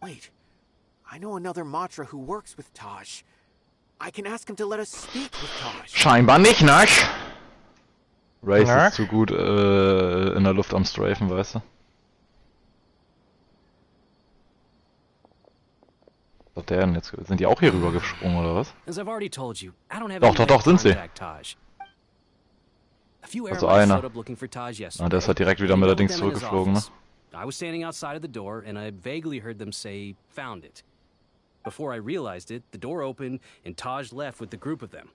Wait, I know another Matra who works with Taj. I can ask him to let us speak with Taj. Scheinbar nicht, ne? Race ist zu gut in der Luft am Strafen, weißt du? Was der denn jetzt? Sind die auch hier rüber gesprungen oder was? Doch, sind sie. Also einer. Ah, der ist halt direkt wieder mit der Dings zurückgeflogen, ne? I was standing outside of the door and I vaguely heard them say, "Found it." Before I realized it, the door opened and Taj left with the group of them.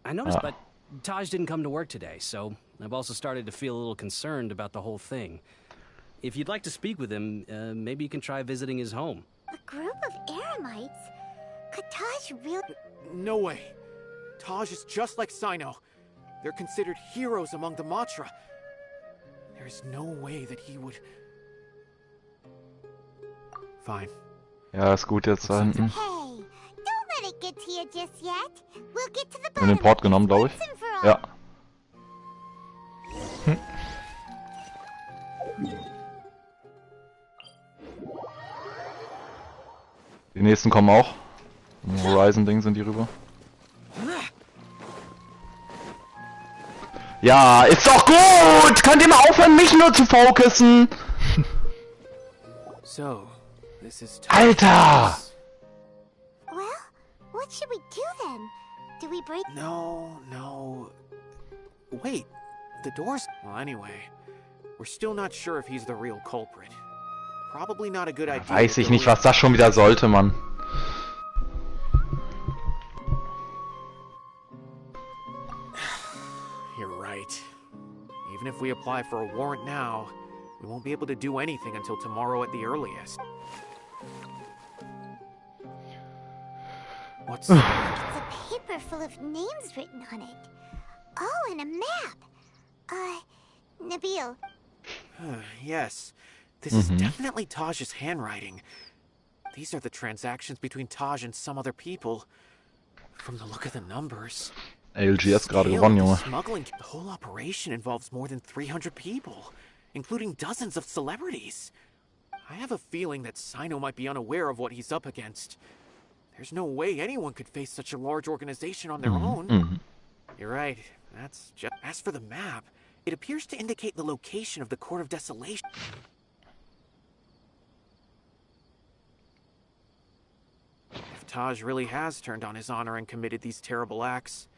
I noticed, but Taj didn't come to work today, so I've also started to feel a little concerned about the whole thing. If you'd like to speak with him, maybe you can try visiting his home. A group of Eremites? Could Taj really... No way. Taj is just like Sino. They're considered heroes among the Matra. There's no way that he would... Fine. Ja, ist gut jetzt da hinten. Hey, don't let it get to you just yet. We'll get to the Wir haben den Port genommen, glaube ich. Ja. Die nächsten kommen auch. Im Horizon-Ding sind die rüber. Ja, ist doch gut! Könnt ihr mal aufhören, mich nur zu fokussen? So, this is Alter! Well, what should we do then? Do we break... No. Wait, the door's... Well, anyway, we're still not sure if he's the real culprit. Probably not a good idea. Weiß ich nicht, was das schon wieder sollte, Mann. You're right. Even if we apply for a warrant now, we won't be able to do anything until tomorrow at the earliest. What's... It's a paper full of names written on it. Oh, and a map. Nabil. Yes. This is definitely Taj's handwriting. These are the transactions between Taj and some other people. From the look of the numbers... ALGS gerade gewonnen, Junge. Smuggling, the whole operation involves more than 300 people, including dozens of celebrities. I have a feeling that Sino might be unaware of what he's up against. There's no way anyone could face such a large organization on their own. You're right. That's just... As for the map, it appears to indicate the location of the Court of Desolation. If Taj really has turned on his honor and committed these terrible acts,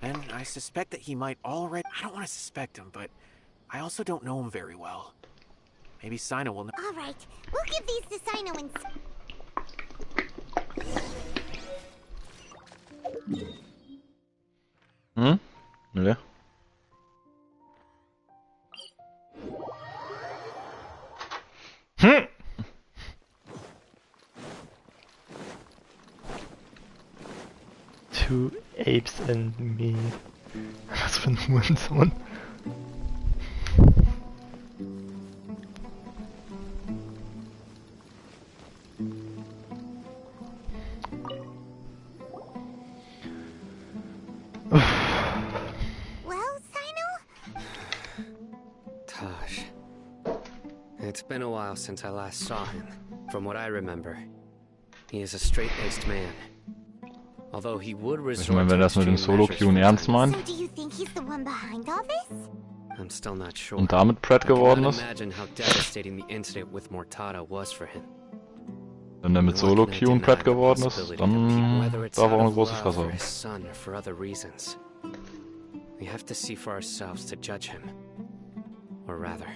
then I suspect that he might already... I don't want to suspect him, but I also don't know him very well. Maybe Sino will know... All right, we'll give these to Sino and... Ne? Two apes and me. Was für ein Hurensohn. Taj. It's been a while since I last saw him. From what I remember, he is a straight-laced man. Although he would resort wenn das mit dem Solo-Queuen ernst meint. So do you think he's the one behind all this? I'm still not sure. Und damit Pratt geworden ist. Imagine how devastating the incident with Mortada was for him. Wenn der mit Solo-Queuen Pratt geworden ist, dann darf er auch eine große Fresse haben. Son or for other reasons. We have to see for ourselves to judge him. Or rather,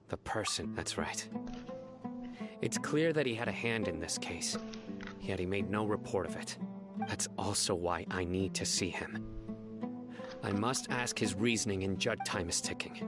the person, that's right. It's clear that he had a hand in this case, yet he made no report of it. That's also why I need to see him. I must ask his reasoning, and judge time is ticking.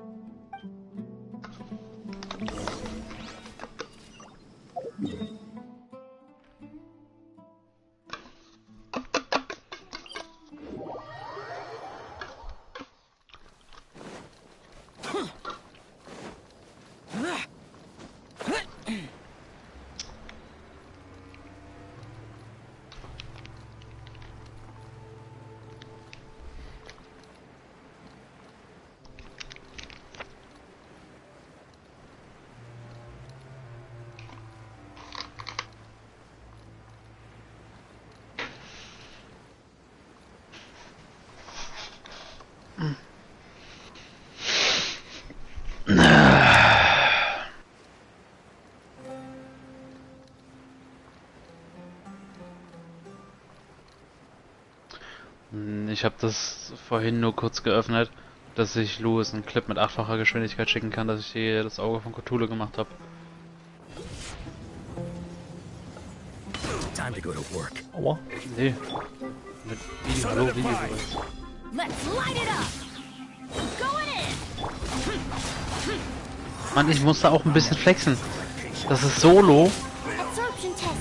Ich habe das vorhin nur kurz geöffnet, dass ich Louis einen Clip mit 8-facher Geschwindigkeit schicken kann, dass ich hier das Auge von Cthulhu gemacht habe. Time to go to work. Aua. Nee. Mit Video, hallo, Videobeweis. Let's light it up. Going in. Mann, ich musste auch ein bisschen flexen. Das ist Solo.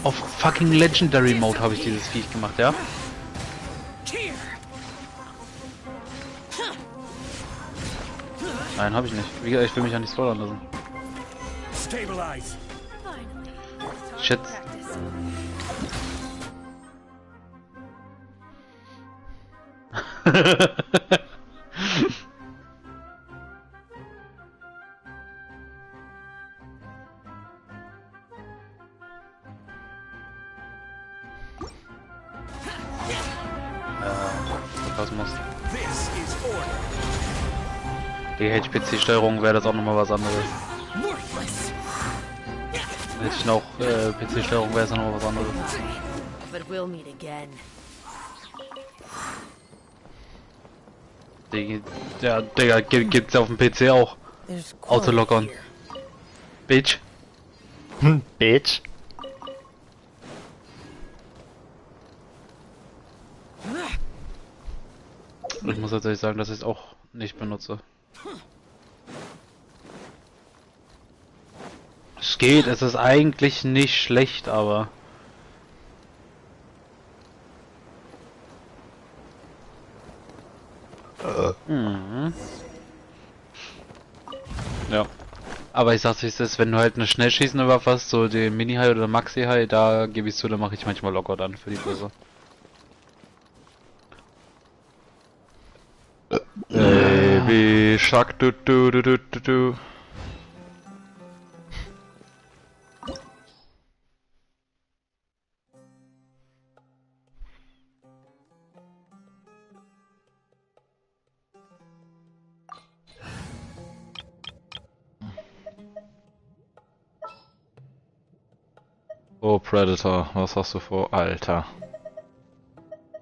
Auf fucking Legendary Mode habe ich dieses Viech gemacht, ja? Nein, habe ich nicht. Wie gesagt, ich will mich ja nicht spoilern lassen. Shit. Kosmos. Die HPC-Steuerung wäre das auch nochmal was anderes. Hätte ich noch PC-Steuerung wäre es nochmal was anderes. But we'll meet again. Ja, Digga, gibt's ja auf dem PC auch. Auto-Lock-on. Bitch. Bitch. Ich muss tatsächlich sagen, dass ich es auch nicht benutze. Es geht, es ist eigentlich nicht schlecht, aber... Mhm. Ja. Aber ich sag's, wie es ist, wenn du halt eine schnellschießende Waffe hast, so den Mini-High oder Maxi-High, da gebe ich zu, da mache ich manchmal Lockout an für die Böse. Baby Shark du du du du du du. Oh Predator, was hast du vor, Alter?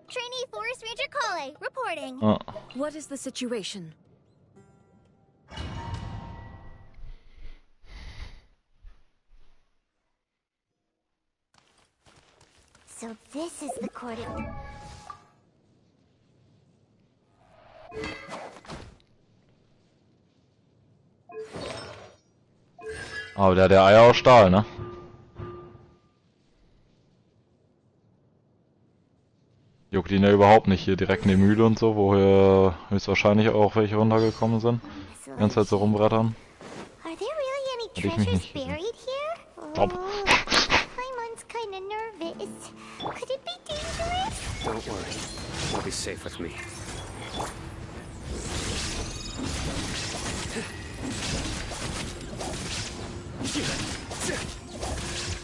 Trainee Forest Ranger Kale, reporting. Oh. What is the situation? So this is the coordinate. Aber der hat ja Eier aus Stahl, ne? Juckt ihn ja überhaupt nicht hier direkt in die Mühle und so, wo hier höchstwahrscheinlich auch welche runtergekommen sind. Die ganze Zeit so rumbrettern. Are there really any Hätte ich mich treasures nicht gesehen. buried here? Stopp. Paimon's kinda nervous. Could it be dangerous? Don't worry. You'll be safe with me.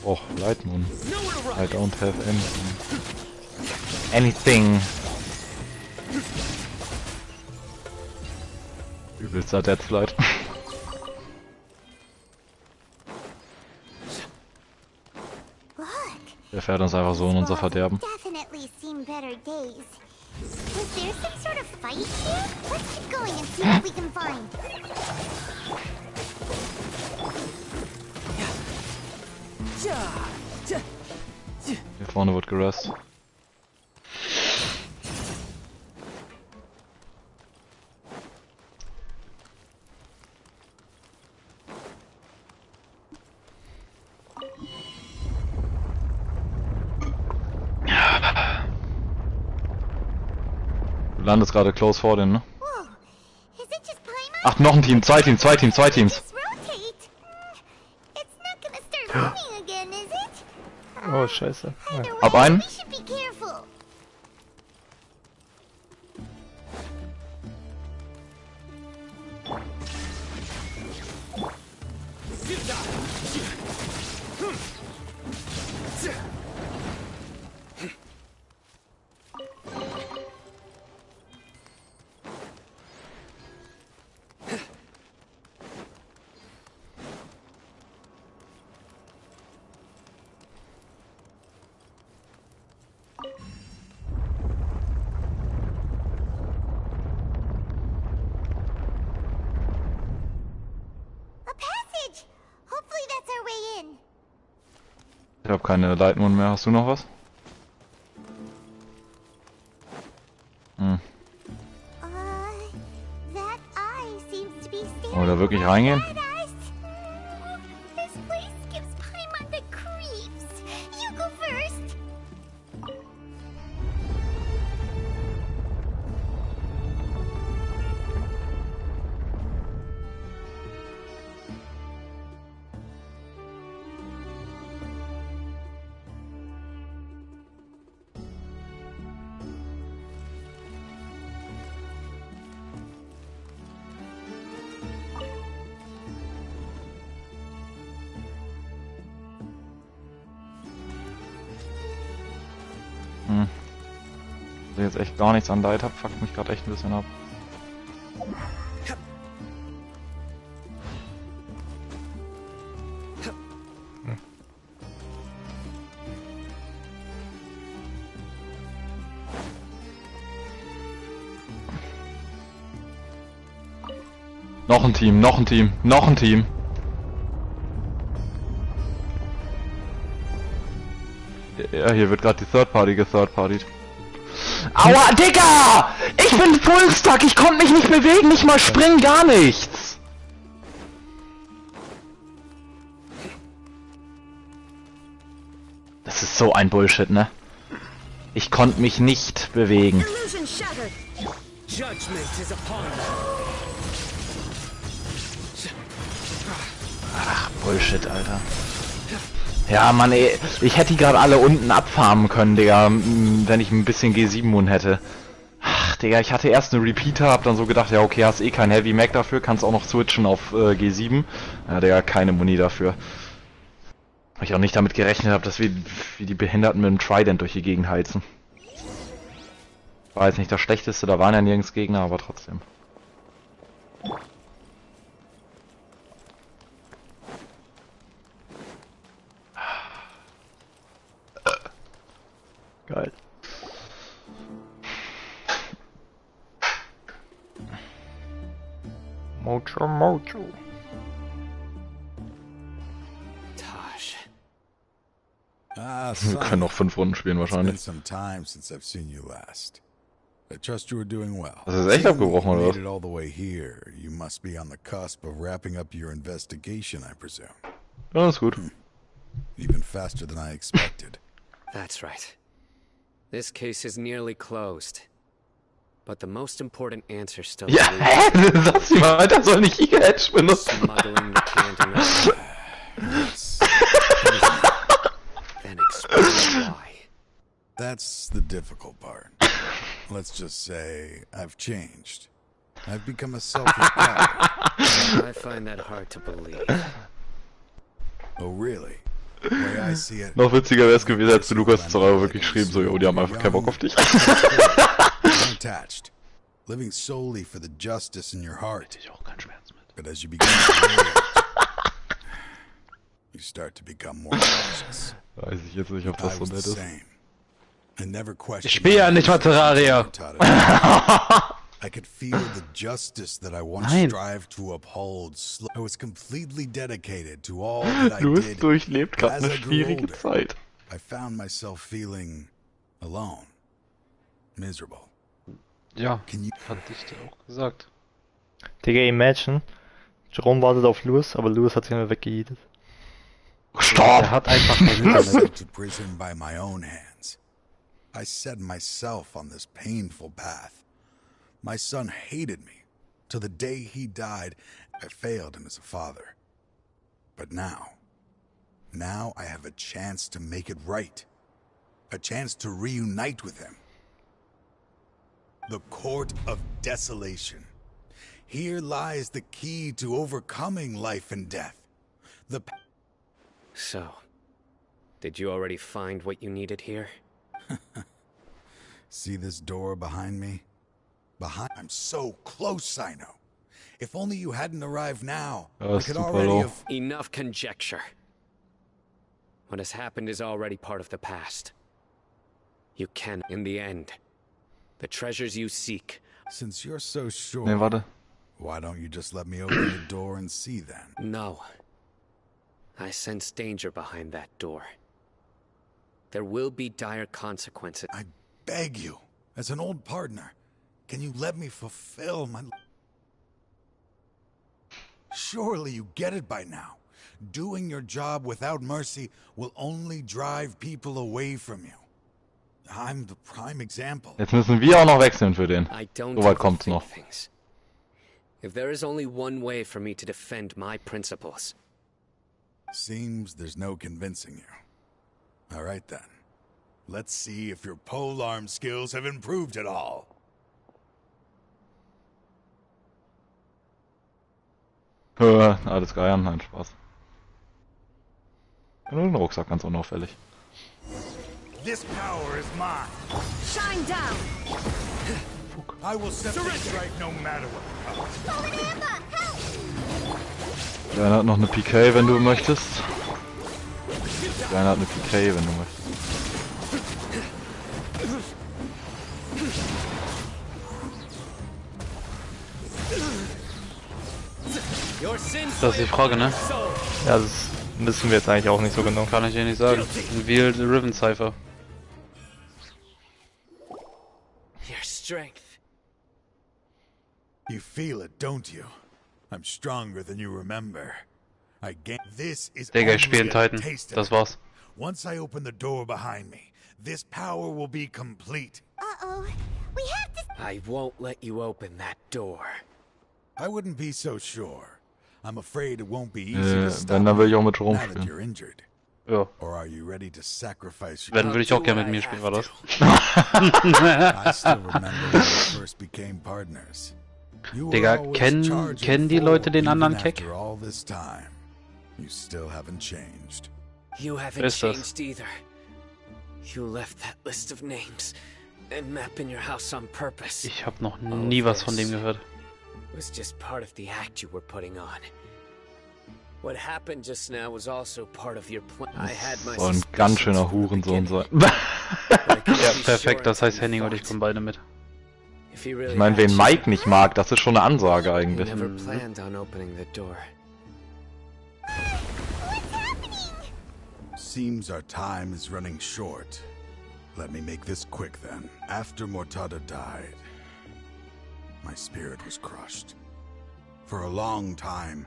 Oh, Light Moon. I don't have anything. Übelster Deadflight. Der fährt uns einfach so in unser Verderben. Definitely seen better days. Was there some sort of fight here? Let's keep going and see what we can find. Hier vorne wird gerest. Du landest gerade close vor denen, ne? Ach, noch ein Team, zwei Teams. Oh, scheiße. Ja. Ab einen. habe keine Leitmund mehr. Hast du noch was? Hm. Wollen wir da wirklich reingehen? Dass ich jetzt echt gar nichts an Light hab, fuckt mich gerade echt ein bisschen ab. Noch ein Team, noch ein Team, noch ein Team. Ja, hier wird gerade die Third Party gethird-partied. Aua, Digga! Ich bin Fullstack, ich konnte mich nicht bewegen, nicht mal springen, gar nichts! Das ist so ein Bullshit, ne? Ich konnte mich nicht bewegen. Ach, Bullshit, Alter. Ja, Mann, ey, ich hätte die gerade alle unten abfarmen können, Digga, wenn ich ein bisschen G7-Mund hätte. Ach, Digga, ich hatte erst eine Repeater, hab dann so gedacht, ja okay, hast eh kein Heavy Mac dafür, kannst auch noch switchen auf G7. Ja, Digga, keine Muni dafür. Weil ich auch nicht damit gerechnet habe, dass wir wie die Behinderten mit dem Trident durch die Gegend heizen. War jetzt nicht das Schlechteste, da waren ja nirgends Gegner, aber trotzdem. Geil. Mojo, Mojo. Taj. Wir können noch 5 Runden spielen wahrscheinlich. It's been some time since I've seen you last. I trust you were doing well. Das ist echt abgebrochen, oder was? Made it all the way here. You must be on the cusp of wrapping up your investigation, I presume. Ja, ist gut. Even faster than I expected. That's right. This case is nearly closed. But the most important answer still Ja, hä? Sagst du mal, Alter, soll nicht hier Edge benutzen? Smuggling the candy. Then explain why. That's the difficult part. Let's just say I've changed. I've become a selfish guy. I find that hard to believe. Oh, really? The way I see it. Noch witziger wäre es gewesen, als du Lukas Zorro wirklich geschrieben, so, jo, die haben einfach keinen Bock auf dich. Unattached, living solely for the justice in your heart. But as you begin to age, you start to become more cautious. Weiß ich jetzt nicht, ob das so nett ist. Ich spiele ja nicht mal Terraria. I could feel the justice that I once strived to uphold. I was completely dedicated to all that I Louis did. durchlebt gerade As eine I grew schwierige older, Zeit. I found myself feeling alone, miserable. Ja, hatte ich dir auch gesagt. Digga, imagine. Jerome wartet auf Louis, aber Louis hat sich immer weggeheatet. Stop! Er hat einfach kein Internet. To prison by my own hands. I set myself on this painful path. My son hated me. Till the day he died, I failed him as a father. But now I have a chance to make it right. A chance to reunite with him. The Court of Desolation. Here lies the key to overcoming life and death. So, did you already find what you needed here? See this door behind me? I'm so close, I know. If only you hadn't arrived now, I could already have... Enough conjecture. What has happened is already part of the past. You can, in the end, the treasures you seek. Since you're so sure, Nee, warte. why don't you just let me open the door and see then? No. I sense danger behind that door. There will be dire consequences. I beg you, as an old partner, can you let me fulfill my... Surely you get it by now. Doing your job without mercy will only drive people away from you. I'm the prime example. Jetzt müssen wir auch noch wechseln für den. Soweit kommt's noch. If there is only one way for me to defend my principles. Seems there's no convincing you. All right then. Let's see if your polearm skills have improved at all. Alles geiern, nein, Spaß. Nur den Rucksack ganz unauffällig. This power is mine. Shine down. I will set this right no matter what. Der eine hat noch eine PK, wenn du möchtest. Der eine hat eine PK, wenn du möchtest. Das ist die Frage, ne? Ja, das wissen wir jetzt eigentlich auch nicht so genau. Kann ich dir nicht sagen. Reveal the Ribbon Cipher. Your strength. You feel it, don't you? I'm stronger than you remember. I gain. This is Digga, ich spiele Titan. Das war's. Once I open the door behind me, this power will be complete. Uh-oh. We have to... I won't let you open that door. I wouldn't be so sure. I'm afraid it won't be easy to stop Wenn, dann will ich auch mit now that rumspielen. you're injured. Ja. Or are you ready to sacrifice your... Wenn, würde ich auch gerne mit mir spielen, war das? I still remember when we first became partners. You were Digga, always kennen charging die Leute den forward anderen even Keck? after all this time. You still haven't changed. You haven't changed either. You left that list of names and map in your house on purpose. Ich habe noch nie was von dem gehört. It was just part of the act you were putting on. What happened just now was also part of your plan. I had my Soll ein ganz schöner Hurensohn sein. Ja, perfekt, das heißt Henning und ich kommen beide mit. Ich meine, wen Mike nicht mag, das ist schon eine Ansage eigentlich. Never planned on opening the door. Seems our time is running short. Let me make this quick then. After Mortada died, my spirit was crushed. For a long time,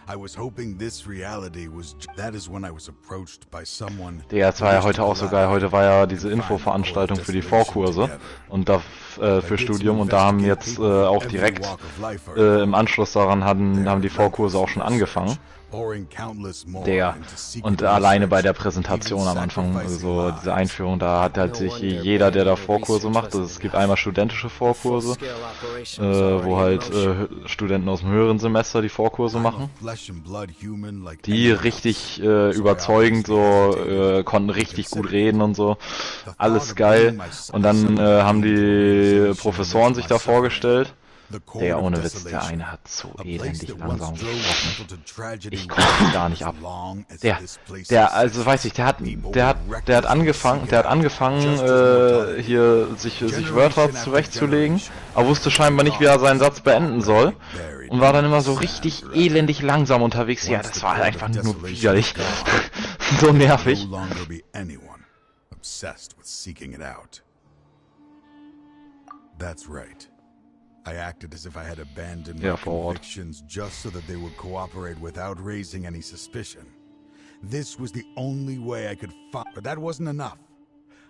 I was hoping this reality was... That is when I was approached by someone... Ja, es war ja heute auch so geil. Heute war ja diese Infoveranstaltung für die Vorkurse und da für Studium und da haben jetzt auch direkt im Anschluss daran haben die Vorkurse auch schon angefangen. Der und alleine bei der Präsentation am Anfang, also diese Einführung, da hat halt sich jeder, der da Vorkurse macht, also es gibt einmal studentische Vorkurse, wo halt Studenten aus dem höheren Semester die Vorkurse machen, die richtig überzeugend so, konnten richtig gut reden und so, alles geil, und dann haben die Professoren sich da vorgestellt. Der ohne Witz, der eine hat so elendig langsam gesprochen. Ich konnte ihn gar nicht ab. Der, also weiß ich, der hat angefangen, hier sich Wörter zurechtzulegen, aber wusste scheinbar nicht, wie er seinen Satz beenden soll. Und war dann immer so richtig elendig langsam unterwegs. Ja, das war halt einfach nur widerlich. So nervig. That's right. I acted as if I had abandoned my convictions just so that they would cooperate without raising any suspicion. This was the only way I could find, but that wasn't enough.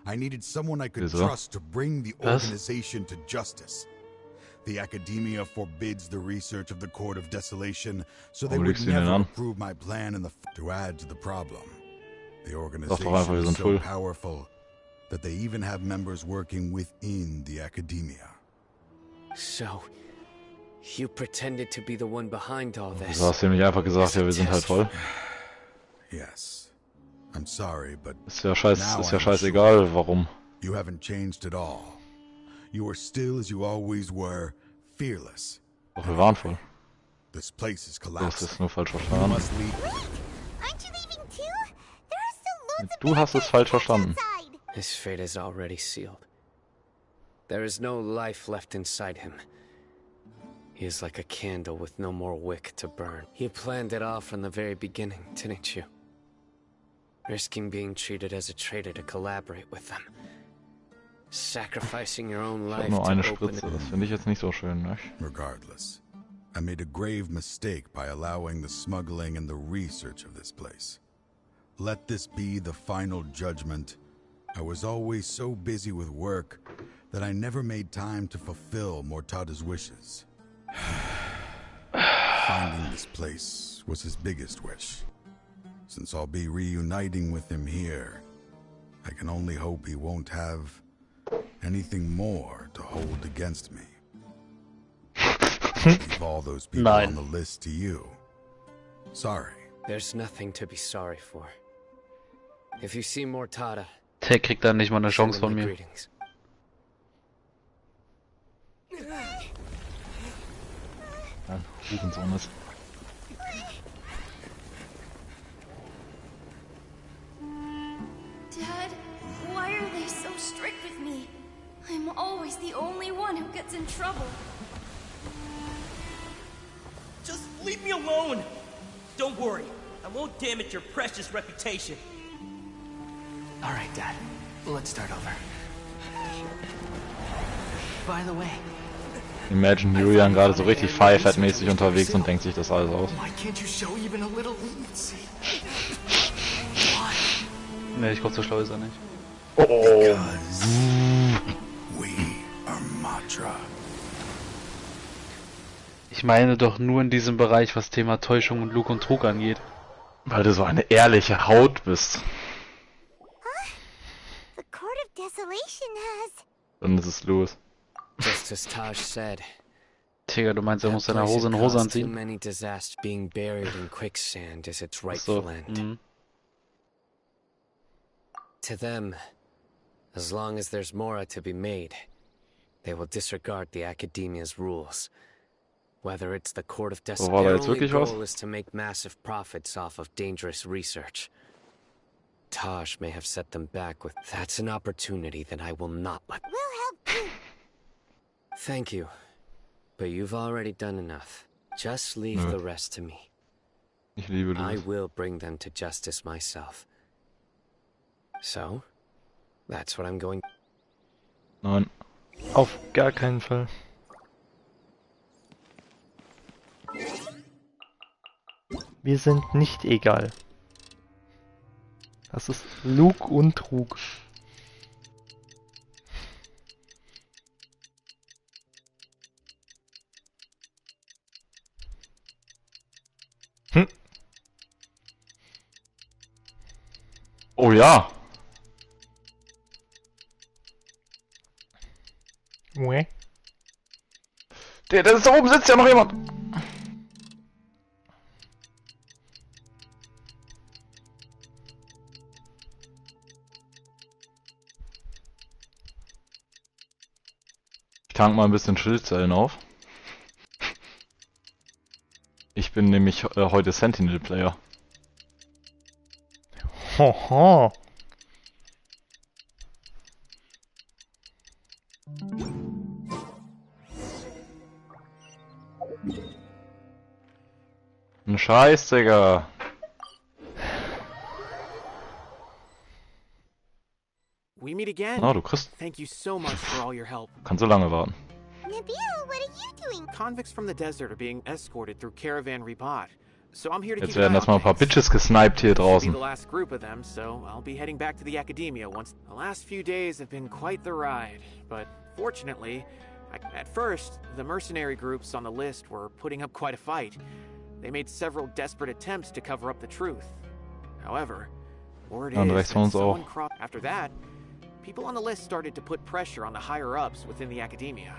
I needed someone I could trust to bring the organization to justice. The academia forbids the research of the Court of Desolation, so they would never approve my plan in to add to the problem. The organization is so powerful that they even have members working within the academia. So, you pretended to be the one behind all this. Du hast nämlich einfach gesagt, ja, wir sind halt voll. Yes. I'm sorry, but ist ja scheißegal, warum. You haven't changed at all. You are still as you always were, fearless. Doch, wir waren voll. This place is Du hast collapsing. es nur falsch verstanden. Aren't you leaving too? There are still loads of Du hast es falsch verstanden. His fate is already sealed. There is no life left inside him. He is like a candle with no more wick to burn. You planned it all from the very beginning, didn't you? risking being treated as a traitor to collaborate with them. Sacrificing your own Ich hab life nur to eine open Spritze, das finde ich jetzt nicht so schön, ne? Regardless, I made a grave mistake by allowing the smuggling and the research of this place. Let this be the final judgment. I was always so busy with work that I never made time to fulfill Mortada's wishes. Finding this place was his biggest wish. Since I'll be reuniting with him here, I can only hope he won't have anything more to hold against me. Leave all those people on the list to you. Sorry. There's nothing to be sorry for. If you see Mortada, Der kriegt dann nicht mal eine Chance von mir. greetings. Ja, Hurensohn ist. Dad, why are they so strict with me? I'm always the only one who gets in trouble. Just leave me alone! Don't worry, I won't damage your precious reputation. Alright, Dad. Let's start over. By the way, Imagine Julian gerade so richtig Firefat-mäßig unterwegs und denkt sich das alles aus. why can't you show even a little leniency? Ne, ich glaube, so schlau ist er nicht. Oh. We are Matra. Ich meine doch nur in diesem Bereich, was Thema Täuschung und Lug und Trug angeht. Weil du so eine ehrliche Haut bist. The Court of Desolation has... Dann ist es los. Just as Taj said. Digga, du meinst, er muss seine Hose in Hose Too anziehen? many disasters. Being buried in quicksand is its rightful end. To them, as long as there's more to be made, they will disregard the Academia's rules. Whether it's the Court of Desolation, war da their jetzt only wirklich was? goal is to make massive profits off of dangerous research. Taj may have set them back with... That's an opportunity that I will not let... We'll help you. Thank you. But you've already done enough. Just leave Nö. the rest to me. Ich liebe I Louis. will bring them to justice myself. So, that's what I'm going... Nein. Auf gar keinen Fall. Wir sind nicht egal. Das ist Lug und Trug. Oh ja. Uäh. Da oben sitzt ja noch jemand. Ich tank mal ein bisschen Schildzellen auf. Ich bin nämlich heute Sentinel-Player. Hoho. Ein Scheiß, Digga. We meet again. Ah, du kriegst... Thank you so much for all your help. Kannst so lange warten. Nabil, what are you doing? Convicts from the desert are being escorted through Caravan Rebot. So I'm here to Jetzt keep an werden eye erstmal on ein paar things. Bitches gesniped hier Be draußen. the last group of them, so I'll be heading back to the academia once. The last few days have been quite the ride, but fortunately, at first, the mercenary groups on the list were putting up quite a fight. They made several desperate attempts to cover up the truth. However, word Ja, und is rechts von that uns auch. someone crossed. After that, people on the list started to put pressure on the higher-ups within the academia.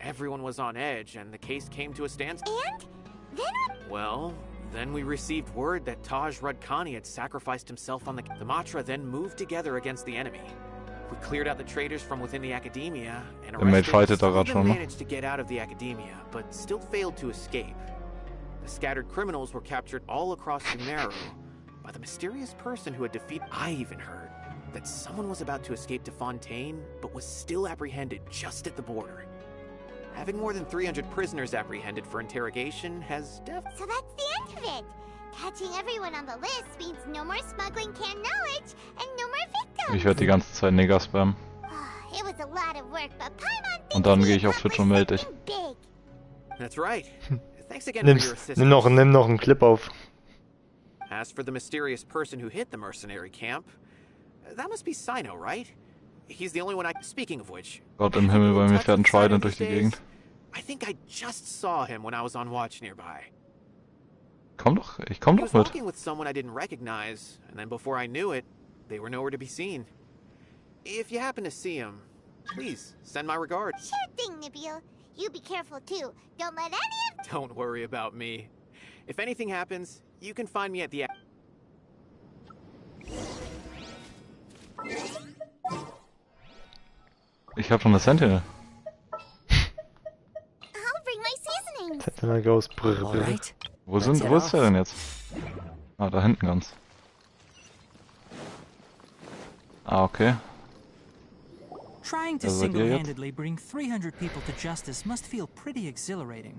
Everyone was on edge, and the case came to a standstill. And then Well, then we received word that Taj Rudkani had sacrificed himself on the Matra then moved together against the enemy. We cleared out the traitors from within the academia and Der Mate fightet da some of grad them schon, ne? managed to get out of the academia, but still failed to escape. The scattered criminals were captured all across Sumeru by the mysterious person who had defeated. I even heard that someone was about to escape to Fontaine, but was still apprehended just at the border. Having more than 300 prisoners apprehended for interrogation has So that's the end of it. Catching everyone on the list means no more smuggling canned knowledge and no more victims. Ich werde die ganze Zeit Nigger spammen. It was a lot of work, but Paimon Und dann gehe ich auf Twitch und melde dich. big. That's right. Thanks again for your assistance. Nimm noch einen Clip auf. As for the mysterious person who hit the mercenary camp, that must be Sino, right? He's the only one I... Speaking of which... Gott im Himmel, bei mir fährt ein Trident durch die Gegend. I think I just saw him when I was on watch nearby. Komm doch, ich komm He doch was mit. walking with someone I didn't recognize, and then before I knew it, they were nowhere to be seen. If you happen to see him, please send my regards. Sure thing, Nabil. You be careful too. Don't let any of... Don't worry about me. If anything happens, you can find me at the... Ich hab schon eine Sentinel. I'll bring my seasonings. Sentinel goes brr, brr. Alright. Wo ist der denn jetzt? Ah, da hinten ganz. Ah, okay. Trying to single-handedly bring 300 people to justice must feel pretty exhilarating.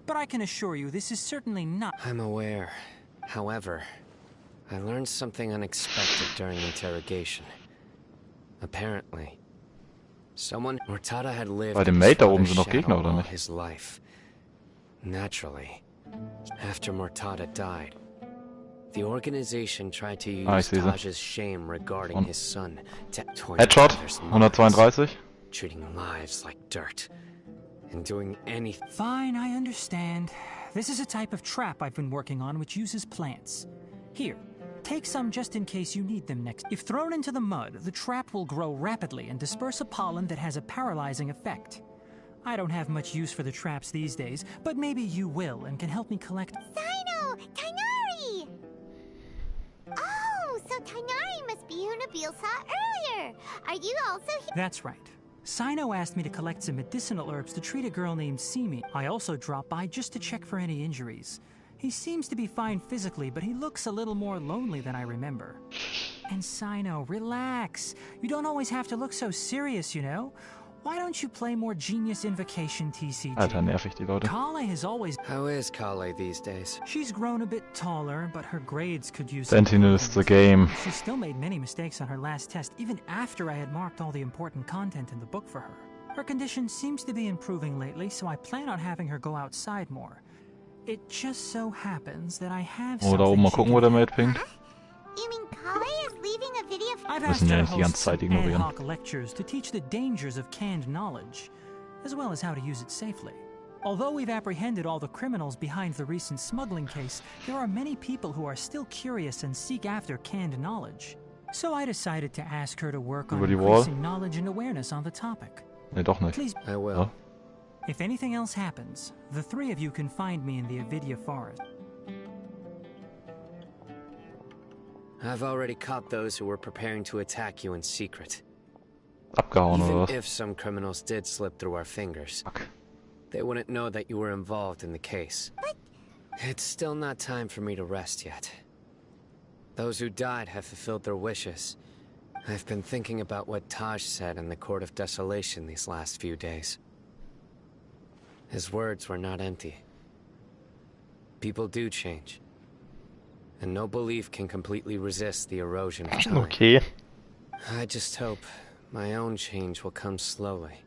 But I can assure you this is certainly not... I'm aware. However, I learned something unexpected during interrogation. Apparently, someone Mortada had lived Bei dem in Mate da his oben sind noch father's Gegner, oder shadow all nicht? his life. Naturally, after Mortada died, the organization tried to use ich sehe sie. Taj's shame regarding his son to toy Headshot, others' 132. treating lives like dirt, and doing anything. Fine, I understand. This is a type of trap I've been working on which uses plants. Here, take some just in case you need them next. If thrown into the mud, the trap will grow rapidly and disperse a pollen that has a paralyzing effect. I don't have much use for the traps these days, but maybe you will and can help me collect... Sino! Tainari! Oh, so Tainari must be who Nabil saw earlier. Are you also here? That's right. Sino asked me to collect some medicinal herbs to treat a girl named Simi. I also dropped by just to check for any injuries. He seems to be fine physically, but he looks a little more lonely than I remember. And Sino, relax. You don't always have to look so serious, you know? Why don't you play more Genius Invocation TCG? Alter, nervig die Leute. Kale has always... How is Kale these days? She's grown a bit taller, but her grades could use... Sentinel is the game. She still made many mistakes on her last test, even after I had marked all the important content in the book for her. Her condition seems to be improving lately, so I plan on having her go outside more. It just so happens that I have Oh, da oben mal gucken, wo der Mate pinkt. You mean Kale is leaving a video... I've Wir asked müssen ja her nicht to die ganze host Zeit some ad ignorieren. hoc lectures to teach the dangers of canned knowledge, as well as how to use it safely. Although we've apprehended all the criminals behind the recent smuggling case, there are many people who are still curious and seek after canned knowledge. So I decided to ask her to work on Über die Wall? increasing knowledge and awareness on the topic. Nee, doch nicht. Please. I will. Ja? If anything else happens, the three of you can find me in the Avidia forest. I've already caught those who were preparing to attack you in secret. Abgehauen oder Even was? if some criminals did slip through our fingers, they wouldn't know that you were involved in the case. It's still not time for me to rest yet. Those who died have fulfilled their wishes. I've been thinking about what Taj said in the Court of Desolation these last few days. His words were not empty. People do change. And no belief can completely resist the erosion of time. Okay. I just hope my own change will come slowly,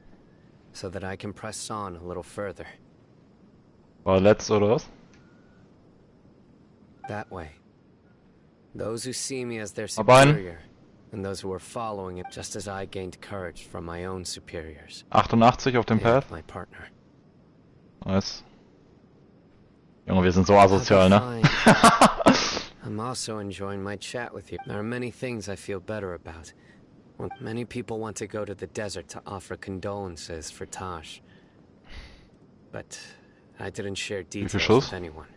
so that I can press on a little further. War letzt oder was? That way. Those who see me as their Bein. superior, and those who are following it just as I gained courage from my own superiors. 88 auf dem And Pad. my partner. Nice. Junge, wir sind so asozial, ne? I'm also enjoying my chat with you. There are many things I feel better about. Well, many people want to go to the desert to offer condolences for Taj. But I didn't share details with anyone.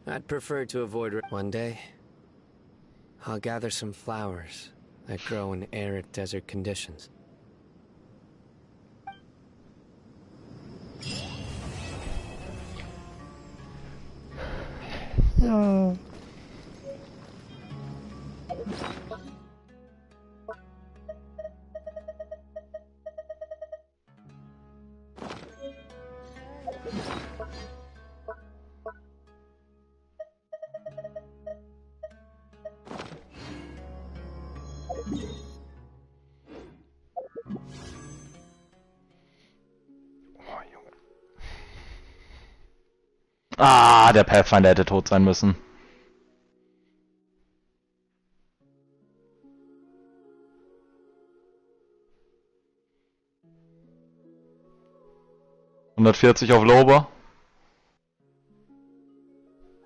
I'd prefer to avoid... One day, I'll gather some flowers that grow in arid desert conditions. Ja. Ah, der Pathfinder hätte tot sein müssen. ...140 auf Lober.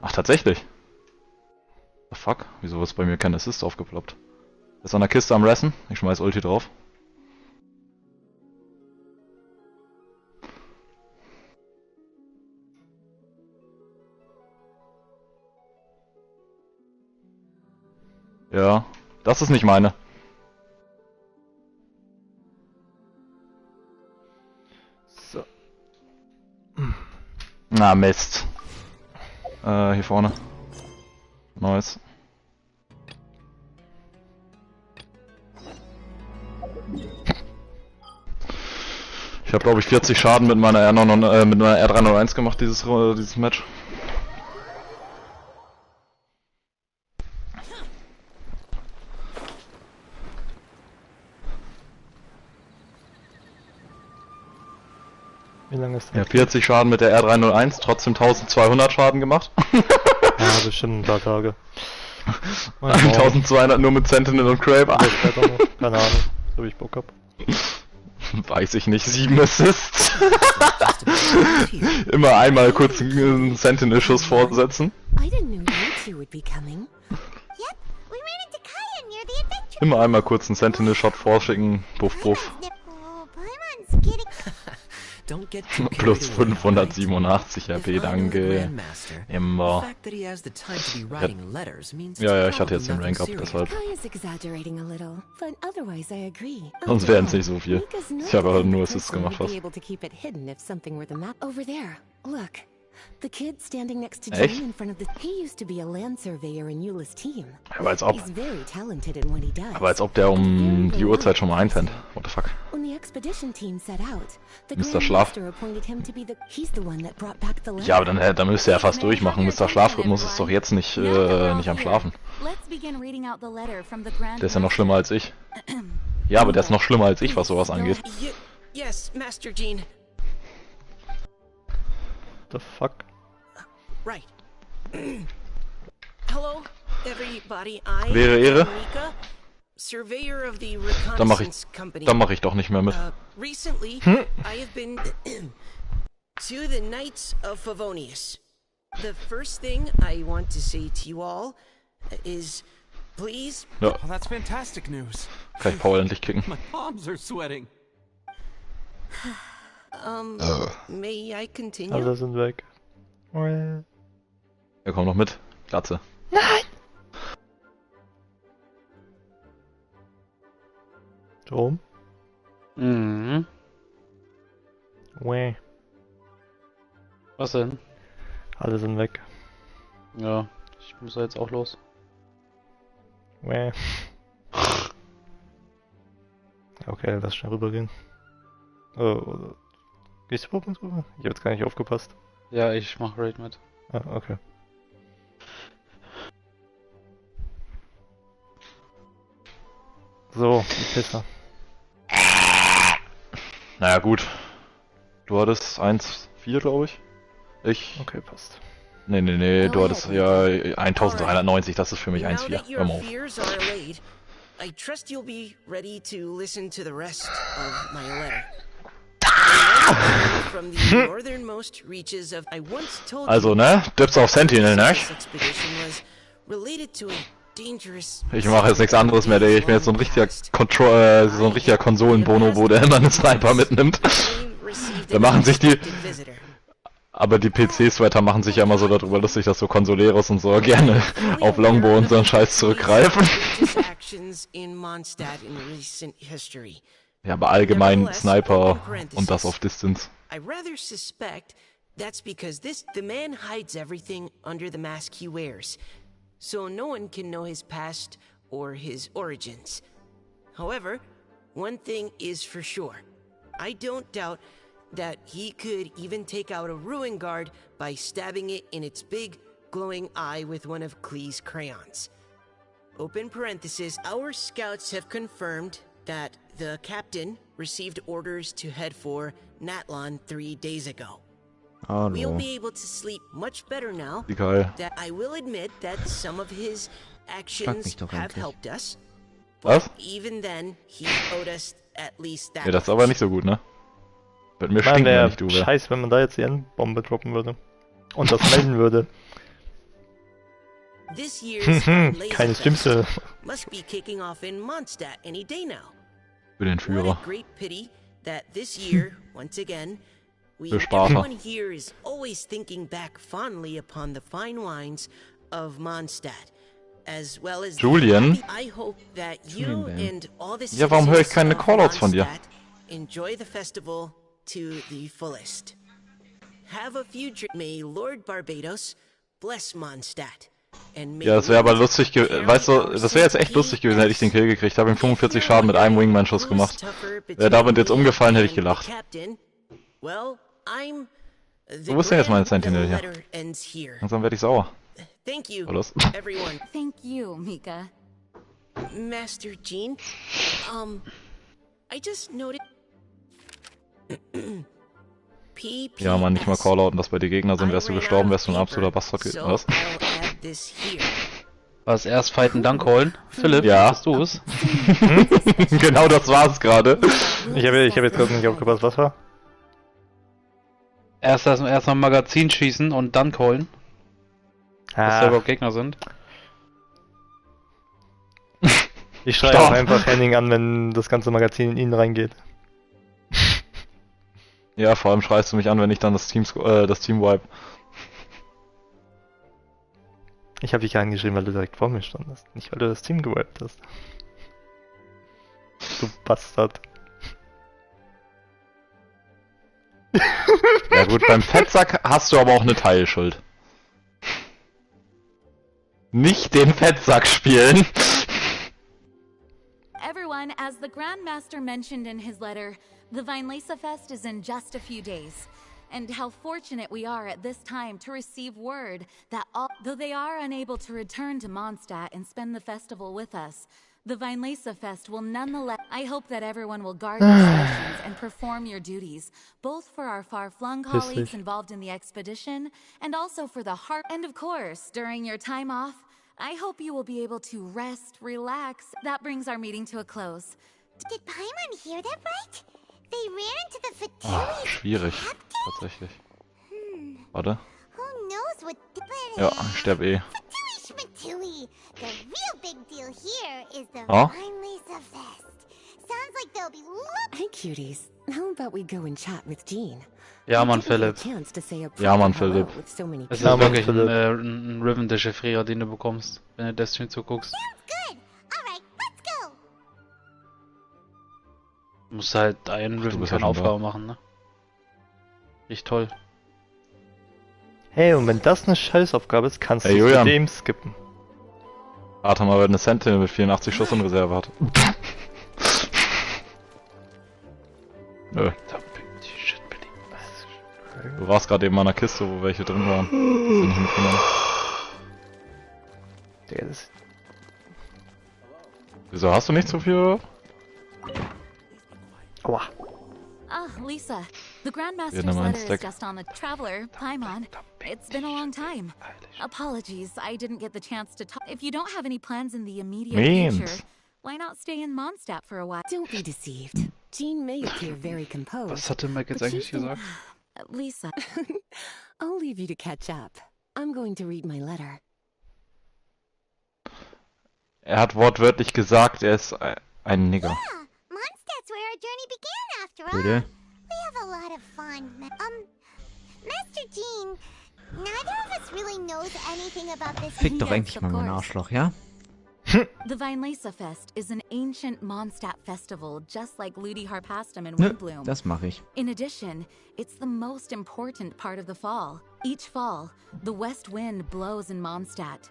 Ach, tatsächlich. The fuck? Wieso ist bei mir kein Assist aufgeploppt? Ist an der Kiste am Ressen. Ich schmeiß Ulti drauf. Ja, das ist nicht meine. So. Na Mist. Hier vorne. Nice. Ich habe glaube ich 40 Schaden mit meiner mit meiner R301 gemacht dieses Match. Wie lange ist das? Ja, 40 Schaden mit der R301, trotzdem 1200 Schaden gemacht. Ja, bestimmt ein paar Tage. 1200 nur mit Sentinel und Crave. Keine Ahnung, so wie ich Bock hab. Weiß ich nicht, 7 Assists. Immer einmal kurz einen Sentinel-Schuss vorsetzen. Immer einmal kurz einen Sentinel-Shot vorschicken. Puff, puff. Plus 587 RP, danke. Immer. Ja, ich hatte jetzt den Rank up, deshalb. Sonst wären es nicht so viel. Ich habe aber nur Assists gemacht fast. The kid standing next to Echt? Jane in front of the... He used to be a land surveyor in Eula's team. Aber als ob. He's very talented in what he does. Aber als ob der um die Uhrzeit schon mal einpennt. What the fuck? When the expedition team set out, the Mr. Schlaf. Grandmaster appointed him to be the... He's the one that brought back the letter. Ja, aber dann müsste er fast durchmachen. Mr. Schlafrhythmus ist doch jetzt nicht am Schlafen. Der ist ja noch schlimmer als ich. Ja, aber der ist noch schlimmer als ich, was sowas angeht. Yes, Master Gene. The fuck? Right. Hello, everybody. I Wäre Ehre. Rika, surveyor of the Dann mach reconnaissance company. ich doch nicht mehr mit. Recently, I have been to the Knights of Favonius. The first thing I want to say to you all is, please. Ja. Oh, that's fantastic news. Kann ich Paul endlich kicken. My palms are sweating. May I continue? Alle sind weg. Er kommt noch mit. Glatze. Nein! Tom? Mhm. Weh. Was denn? Alle sind weg. Ja, ich muss da jetzt auch los. Weh. Okay, lass schnell rübergehen. Oh, gehst du überhaupt nicht rüber? Ich hab jetzt gar nicht aufgepasst. Ja, ich mach Raid mit. Ah, okay. So, die Pisser. Naja, gut. Du hattest 1,4, glaube ich. Ich. Okay, passt. Nee, du hattest ja 1390, das ist für mich 1,4. Hör mal auf. I trust you'll be ready to listen to the rest of my letter. From the northernmost reaches of I once told Also, ne? Dips auf Sentinel, ne? related to a dangerous. Ich mache jetzt nichts anderes mehr, Digga. Ich bin jetzt so ein richtiger Konsolenbonobo, der immer einen Sniper mitnimmt. Da machen sich die... Aber die PC-Sweater machen sich ja immer so darüber lustig, dass so Consoleros und so gerne auf Longbow und so einen Scheiß zurückgreifen. Ja, aber allgemein Sniper und das auf Distance. I rather suspect that's because the man hides everything under the mask he wears, so no one can know his past or his origins. However, one thing is for sure. I don't doubt that he could even take out a ruin guard by stabbing it in its big, glowing eye with one of Klee's crayons. Open parenthesis, our scouts have confirmed that the captain received orders to head for Natlon 3 days ago. We'll be able to sleep much better now. Wie geil. That I will admit that some of his actions have helped us. Was? Even then, he owed us at least that. Ja, das ist aber nicht so gut, ne? Wird mir Ich meine, stinken, wenn wäre ich du wäre. scheiße, wenn man da jetzt die Endbombe droppen würde. Und das melden würde. This year's Keine Stimmste. must be kicking off in Mondstadt any day now. Für den What Führer. a great pity that this year, once again, Für Sparer. everyone here is always thinking back fondly upon the fine wines of Mondstadt, as well as Julian? I hope that you and all the Ja, warum höre ich keine citizens of Callouts von dir? Mondstadt enjoy the festival to the fullest. Have a few May Lord Barbados bless Mondstadt. Ja, das wäre aber lustig weißt du, das wäre jetzt echt lustig gewesen, hätte ich den Kill gekriegt. Ich habe ihm 45 Schaden mit einem Wingman-Schuss gemacht. Wäre damit jetzt umgefallen, hätte ich gelacht. Wo ist denn jetzt meine Sentinel hier? Langsam werde ich sauer. Thank you, Oder was? everyone. Thank you, Mika. Master Jean, I just noted. Ja, Mann, nicht mal Callouten, dass bei dir Gegner sind, wärst du gestorben, wärst du ein absoluter Bastard gewesen. Was? Was, erst fighten, dann callen? Philipp, ja. bist du es? Genau das war's gerade. Ich hab jetzt gerade nicht aufgepasst, was war? Erst mal Magazin schießen und dann callen. Dass da überhaupt Gegner sind. Ich schreie auch einfach Henning an, wenn das ganze Magazin in ihn reingeht. Ja, vor allem schreist du mich an, wenn ich dann das Team wipe. Ich habe dich angeschrieben, weil du direkt vor mir standest, nicht weil du das Team gewiped hast. Du Bastard. Ja gut, beim Fettsack hast du aber auch eine Teilschuld. Nicht den Fettsack spielen. Everyone, as the Grandmaster mentioned in his letter, the Vinelesa Fest is in just a few days. And how fortunate we are at this time to receive word that though they are unable to return to Mondstadt and spend the festival with us, the Vinelesa Fest will nonetheless. I hope that everyone will guard your stations and perform your duties, both for our far-flung colleagues involved in the expedition, and also for the heart. And of course, during your time off, I hope you will be able to rest, relax. That brings our meeting to a close. Did Paimon hear that right? They ran into the Ah, Fatui. schwierig. Tatsächlich. Warte. Who knows what? Ja, ich sterb eh. Fatui Schmatui. The real big deal here is the Oh? Vinelesa Fest. Sounds like they'll be Hey, cuties. How about we go and chat with Jean? Ja, Mann, Philipp. Ja, Mann, Philipp. Es ist wirklich ein Riven Dechiffrierer, den du bekommst, wenn du Destiny zuguckst. Du musst halt einen Riven keine Aufgabe machen, ne? Richtig toll. Hey, und wenn das eine Scheißaufgabe ist, kannst du Julian. dem skippen. Warte mal, wer eine Sentinel mit 84 Schuss in Reserve hat. Nö. Du warst gerade eben an einer Kiste, wo welche drin waren. Hast du nicht mitgenommen. Digga, das... Wieso hast du nicht so viel, oder? Aua. Ah, Lisa. The Grandmaster's Vietnam letter is Stack. just on the traveler, Paimon. It's been a long time. Apologies, I didn't get the chance to talk. If you don't have any plans in the immediate future, why not stay in Mondstadt for a while? Don't be deceived. Jean may appear very composed. Was hatte Mike jetzt eigentlich gesagt? Lisa. I'll leave you to catch up. I'm going to read my letter. Er hat wortwörtlich gesagt, er ist ein Nigger. Mondstadt's where our journey began, after all. Bitte? We have a lot of fun. Master Jean, neither of us really knows anything about this. Fick doch endlich mal mein Arschloch, ja? The Vinelesa Fest is an ancient Mondstadt festival, just like Ludi Harpastum and Windbloom. Das mache ich. In addition, it's the most important part of the fall. Each fall, the west wind blows in Mondstadt.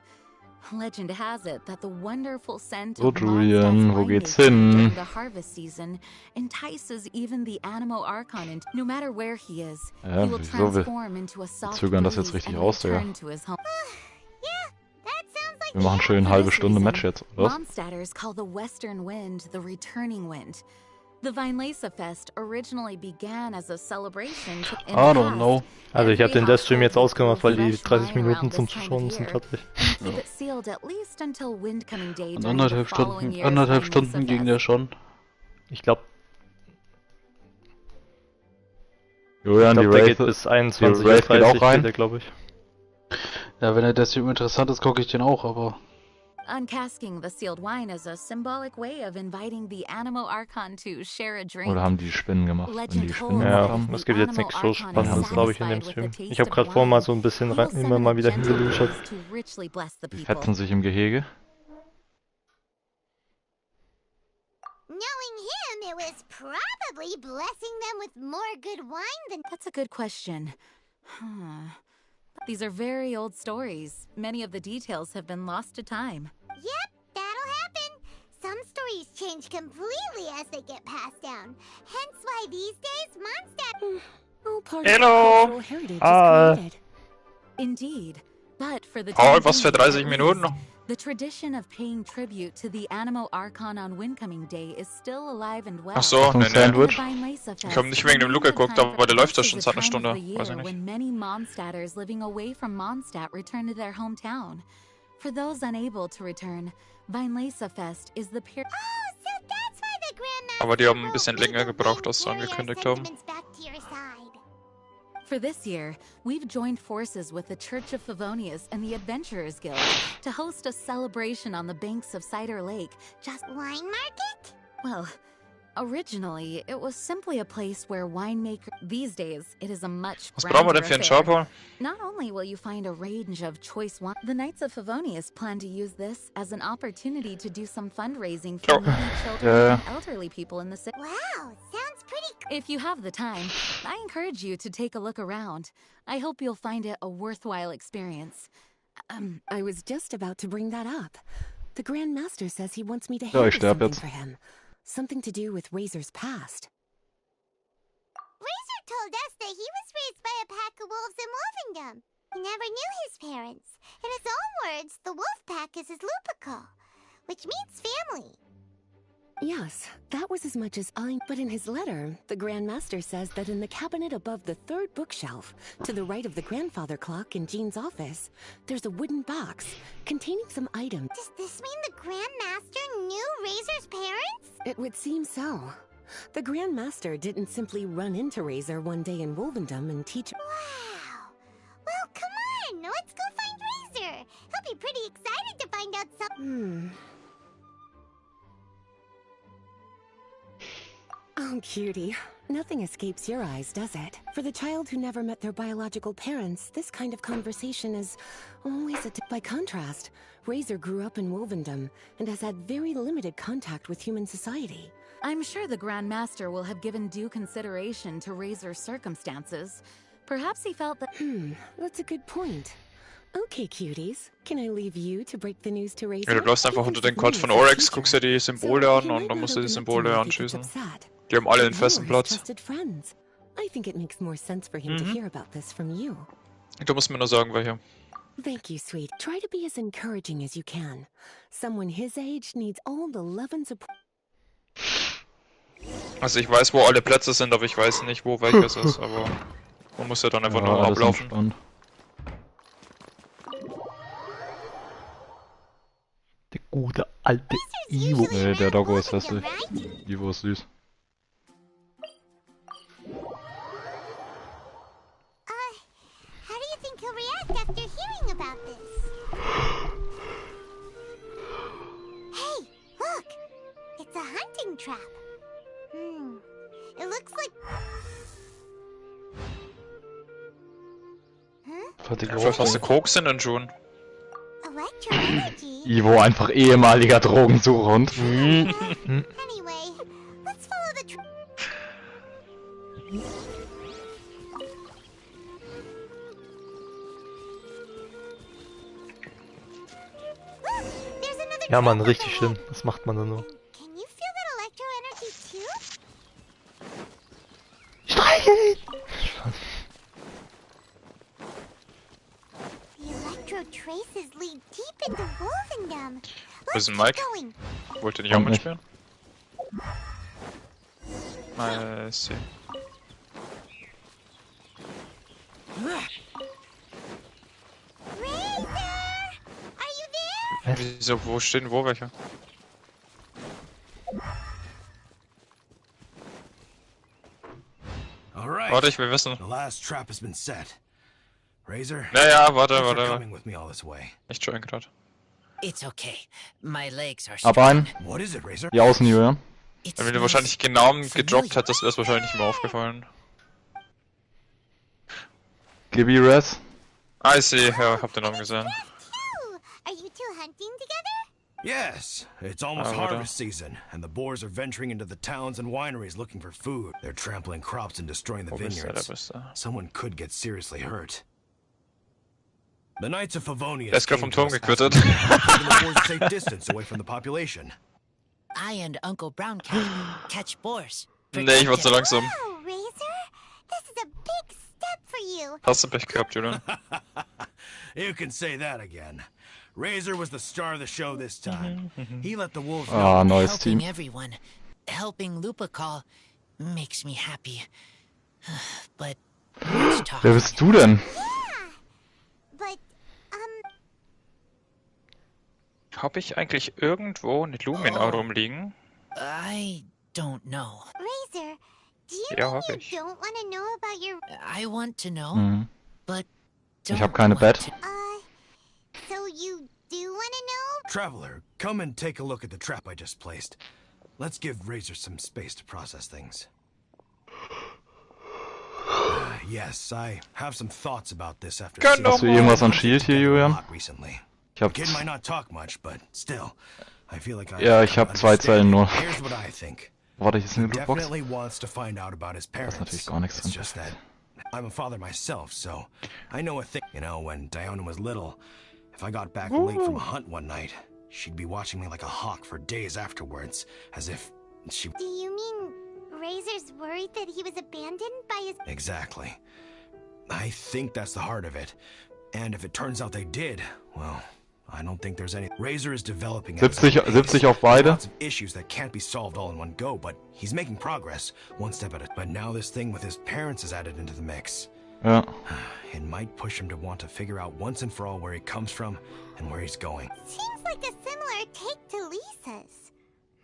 Legend has it that the wonderful scent So, of Julian, Mondstadt's wo wine geht's nature hin? during the harvest season entices even the Animo Archon into no matter where he is, Ja, he will wieso transform into a wir soft zögern das jetzt breeze richtig and raus, Digga. return to his home. Wir machen schön eine halbe Stunde Match jetzt, oder? Mondstadters call the western wind the returning wind. The Weinlese Fest originally began as a celebration to I don't know. Also ich habe den Death Stream jetzt ausgemacht, weil die 30 Minuten zum Zuschauen sind tatsächlich. keep it sealed at least until Windcoming Day Und during the following year's anderthalb Weinlese Stunden ging der schon. Ich glaube, Julian, der geht bis 21 Uhr 30 rein, glaube ich. Ja, wenn der Stream interessant ist, gucke ich den auch, aber... Uncasking the sealed wine is a symbolic way of inviting the Animo Archon to share a drink. Oder haben die Spinnen gemacht? Wenn die Spinnen Ja, gemacht haben. es gibt jetzt nichts so Spannendes, glaube ich, in dem Stream. Ich habe gerade vorhin mal so ein bisschen immer mal wieder hingeluschert. Die fetzen sich im Gehege. Knowing him, it was probably blessing them with more good wine than... That's a good question. These are very old stories. Many of the details have been lost to time. Yep, that'll happen. Some stories change completely as they get passed down. Hence why these days, Mondstadt... All part of cultural heritage is created. Indeed. But for the Paul, was für 30 Minuten noch? The tradition of paying tribute to the Animo Archon on Windcoming Day is still alive and well. Ach so, nee. Ich habe nicht wegen dem Look geguckt, aber der läuft da schon seit einer Stunde. Weiß ich nicht. When many Mondstadters living away from Mondstadt return to their hometown. For those unable to return, Weinlese Fest is the period. Oh, so that's why the Grandmaster... Aber die haben ein bisschen länger gebraucht, als sie angekündigt haben. For this year, we've joined forces with the Church of Favonius and the Adventurers Guild to host a celebration on the banks of Cider Lake. Just wine market? Well, originally it was simply a place where winemakers. These days, it is a much Was brauchen wir denn für einen Shop? Not only will you find a range of choice wine, the Knights of Favonius plan to use this as an opportunity to do some fundraising for needy children and elderly people in the city. Wow, sounds pretty. If you have the time, I encourage you to take a look around. I hope you'll find it a worthwhile experience. I was just about to bring that up. The Grand Master says he wants me to handle something for him. Something to do with Razor's past. Razor told us that he was raised by a pack of wolves in Wolvendom. He never knew his parents. In his own words, the wolf pack is his lupical, which means family. Yes, that was as much as I... But in his letter, the Grand Master says that in the cabinet above the third bookshelf, to the right of the grandfather clock in Jean's office, there's a wooden box containing some items. Does this mean the Grand Master knew Razor's parents? It would seem so. The Grand Master didn't simply run into Razor one day in Wolvendom and teach... Wow! Well, come on! Let's go find Razor! He'll be pretty excited to find out something. Oh, cutie. Nothing escapes your eyes, does it? For the child who never met their biological parents, this kind of conversation is always a... By contrast, Razor grew up in Wolvendom and has had very limited contact with human society. I'm sure the Grand Master will have given due consideration to Razor's circumstances. Perhaps he felt that... That's a good point. Okay, cuties. Can I leave you to break the news to Razor? Ja, du läufst einfach unter den Code von Oryx, guckst dir die Symbole an und dann musst du die Symbole anschließen. Die haben alle einen festen Platz. I think it makes more sense for him to hear about this from you. Du musst mir nur sagen, welche. Thank you, sweet. Try to be as encouraging as you can. Someone his age needs all the love and support. Also ich weiß, wo alle Plätze sind, aber ich weiß nicht, wo welches ist, aber man muss ja dann einfach nur ablaufen. Der gute alte Ivo. Nee, der Doggo ist hässlich. Ivo ist süß. How do you think he'll react after hearing about this? Hey, look! It's a hunting trap. It looks like... Vielleicht hast du Koks in den Schuhen. Ivo, einfach ehemaliger Drogensuchhund. Anyway, let's follow the Ja, Mann, richtig schlimm. Das macht man dann nur. Can you feel that electro energy too? Streicheln! The electro traces lead deep into Wolvendom. Wo ist denn Mike? Wollt ihr nicht auch mitspielen? I see. Wieso, wo stehen wo welche? Warte, ich will wissen. The last trap has been set. Razor. Ja, warte. Coming with me all this way. Ich join grad. It's okay. My legs are Ab ein. What is it, Razor? Die Außen, Julian. Wenn du wahrscheinlich genau gedroppt hättest, wäre es wahrscheinlich nicht mehr aufgefallen. Gib ihr Res. I see, ja, hab den Namen gesehen. Are you two hunting together? Yes, it's almost harvest season, and the boars are venturing into the towns and wineries looking for food. They're trampling crops and destroying the vineyards. Someone could get seriously hurt. The Knights of Favonius ist gerade vom Turm gequittet. Safe distance away from the population. I and Uncle Brown Cat catch boars. Nee, ich war zu langsam. Wow, Razor, this is a big step for you. Hast du Pech gehabt, Julian? You can say that again. Razor was the star of the show this time. He let the wolves know. Neues Helping Team. Everyone, helping Lupercal makes me happy. But wer bist du denn? But, Hab ich eigentlich irgendwo eine Lumina rumliegen? I don't know. Razor, do you Ja, mean hab you ich. don't want to know about your... I want to know, but Ich hab keine Bett. So you do want to know? Traveler, come and take a look at the trap I just placed. Let's give Razor some space to process things. Yes, I have some thoughts about this after seeing Hast du irgendwas an Shield hier, Julian? recently. Ich hab Kid might not talk much, but still, I feel like I ja, ich hab 2 Zellen nur. Here's what I think. Warte, hier ist eine He Lootbox. definitely wants to find out about his parents. Da ist natürlich gar nichts It's drin. just that I'm a father myself, so I know a thing. You know, when Diana was little, if I got back late from a hunt one night, she'd be watching me like a hawk for days afterwards, as if she... Do you mean Razor's worried that he was abandoned by his... Exactly. I think that's the heart of it. And if it turns out they did, well, I don't think there's any... Razor is developing... 70 auf beide. Lots of issues that can't be solved all in one go, but he's making progress, one step at a time. But now this thing with his parents is added into the mix. Ja. It might push him to want to figure out once and for all where he comes from and where he's going. Seems like a similar take to Lisa's.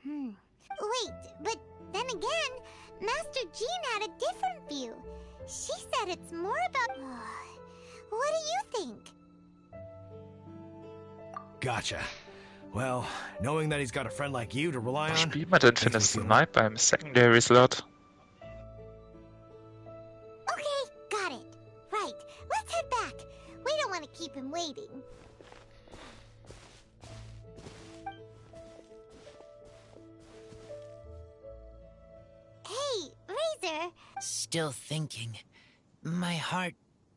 Wait, but then again, Master Jean had a different view. She said it's more about... What do you think? Gotcha. Well, knowing that he's got a friend like you to rely on... Spielt man den Finnest Night beim Secondary Slot? Okay, got it. Right, let's head back. We don't want to keep him waiting. Hey, Razor. Still thinking. My heart,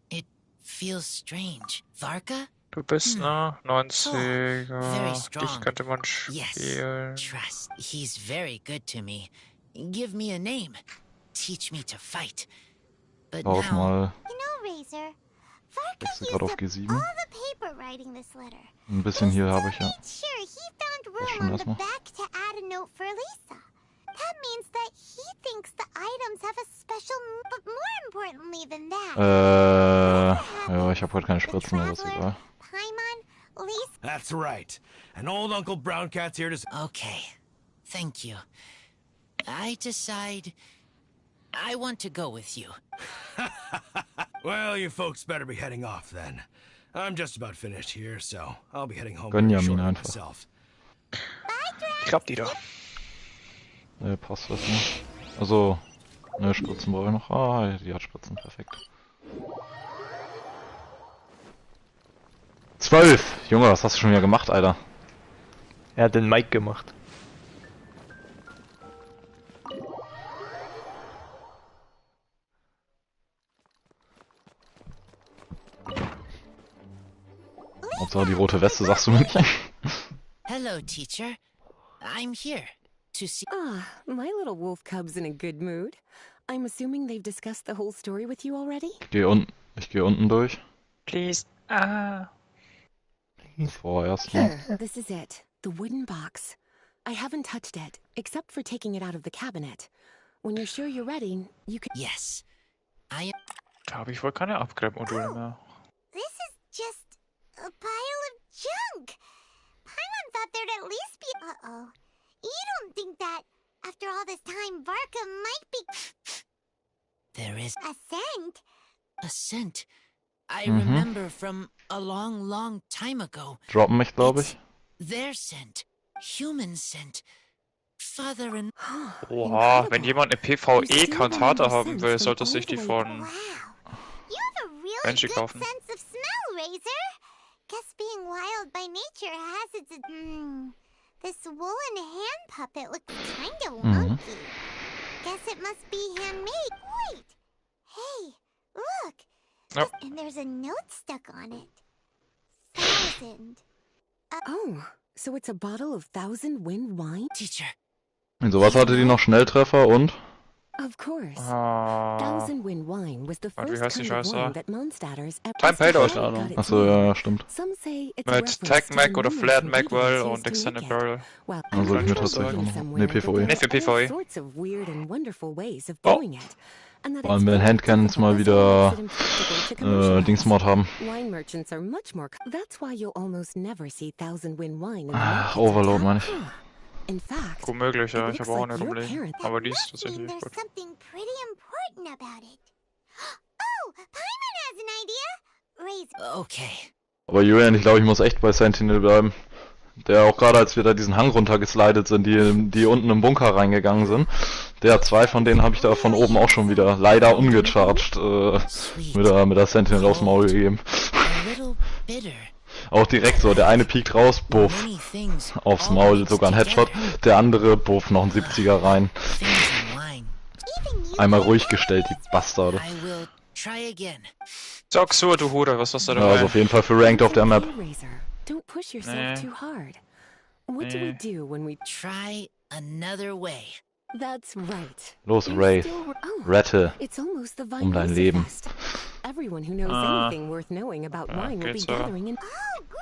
it feels strange. Varka? Du bist, ne? 90er. Very Dich strong. könnte man Yes, spielen. trust. He's very good to me. Give me a name. Teach me to fight. But Lauf now... mal. You know, Razor, Varka Wechsel used gerade auf up G7. all the paper writing this letter. Ein bisschen hier habe ich ja. Sure, he found schon room on the erstmal. back to add a note for Lisa. That means that he thinks the items have a special... But more importantly than that... Ja, ich habe heute keine Spritzen mehr, das ist egal. Paimon, Lisa... That's right. And old Uncle Brown Cat's here to... Okay, thank you. I decide... I want to go with you. Well, you folks better be heading off then. I'm just about finished here, so I'll be heading home Gönjamin shortly einfach. myself. Klappt die da? Ne, passt das nicht. Also, ne, Spritzen brauche ich noch. Ah, die hat Spritzen, perfekt. 12! Junge, was hast du schon wieder gemacht, Alter? Er hat den Mike gemacht. Hauptsache die rote Weste sagst du mir nicht. Hello, teacher. I'm here to see... Ah, my little wolf cub's in a good mood. I'm assuming they've discussed the whole story with you already? Ich gehe unten durch. Please. Vorerst. Here, this is it. The wooden box. I haven't touched it, except for taking it out of the cabinet. When you're sure you're ready, you can. Yes. Da habe ich wohl keine Upgrade-Module mehr. This is just a pile of junk. Paimon thought there'd at least be. Uh-oh. You don't think that after all this time, Varka might be. There is a scent. A scent. I remember from a long, long time ago. Droppen mich, glaube ich. Their scent. Human scent. Father and... Oha, wenn jemand eine PvE-Kantate haben will, sollte sich die von Genshin kaufen. Sense of smell, Razor. Guess being wild by nature has its... This woolen hand puppet looks kinda wonky. Guess it must be handmade. Wait! Hey, look! Nope. And there's a note stuck on it. 1000. Oh, so it's a bottle of Thousand Wind wine? Teacher. Und sowas hatte die noch Schnelltreffer und? Of course. Thousand Wind wine was the first kind of wine that Mondstadters Time Payload. Achso, ja, stimmt. Mit Tag Mac oder Flared Macwell und Extended Barrel. Also ich mir tatsächlich auch noch. Ne, PvE. Ne, für PvE. Oh. Vor allem wenn Handcannons mal wieder Dingsmod haben. Ach, Overload meine ich. Gut möglich, ja. Ich habe auch eine rumliegen. Aber die ist tatsächlich gut. Okay. Aber Julian, ich glaube, ich muss echt bei Sentinel bleiben. Der auch gerade, als wir da diesen Hang runtergeslidet sind, die unten im Bunker reingegangen sind. Der 2 von denen habe ich da von oben auch schon wieder leider ungecharged mit der Sentinel aufs Maul gegeben. Auch direkt so, der eine piekt raus, buff, aufs Maul, sogar ein Headshot, der andere, buff, noch ein 70er rein. Einmal ruhig gestellt, die Bastarde. Sag so, du Huder, was hast du da? Ja, also auf jeden Fall für Ranked auf der Map. Don't push yourself too hard. What do we do when we try another way? That's right. Los, Ray. Rette um dein Leben.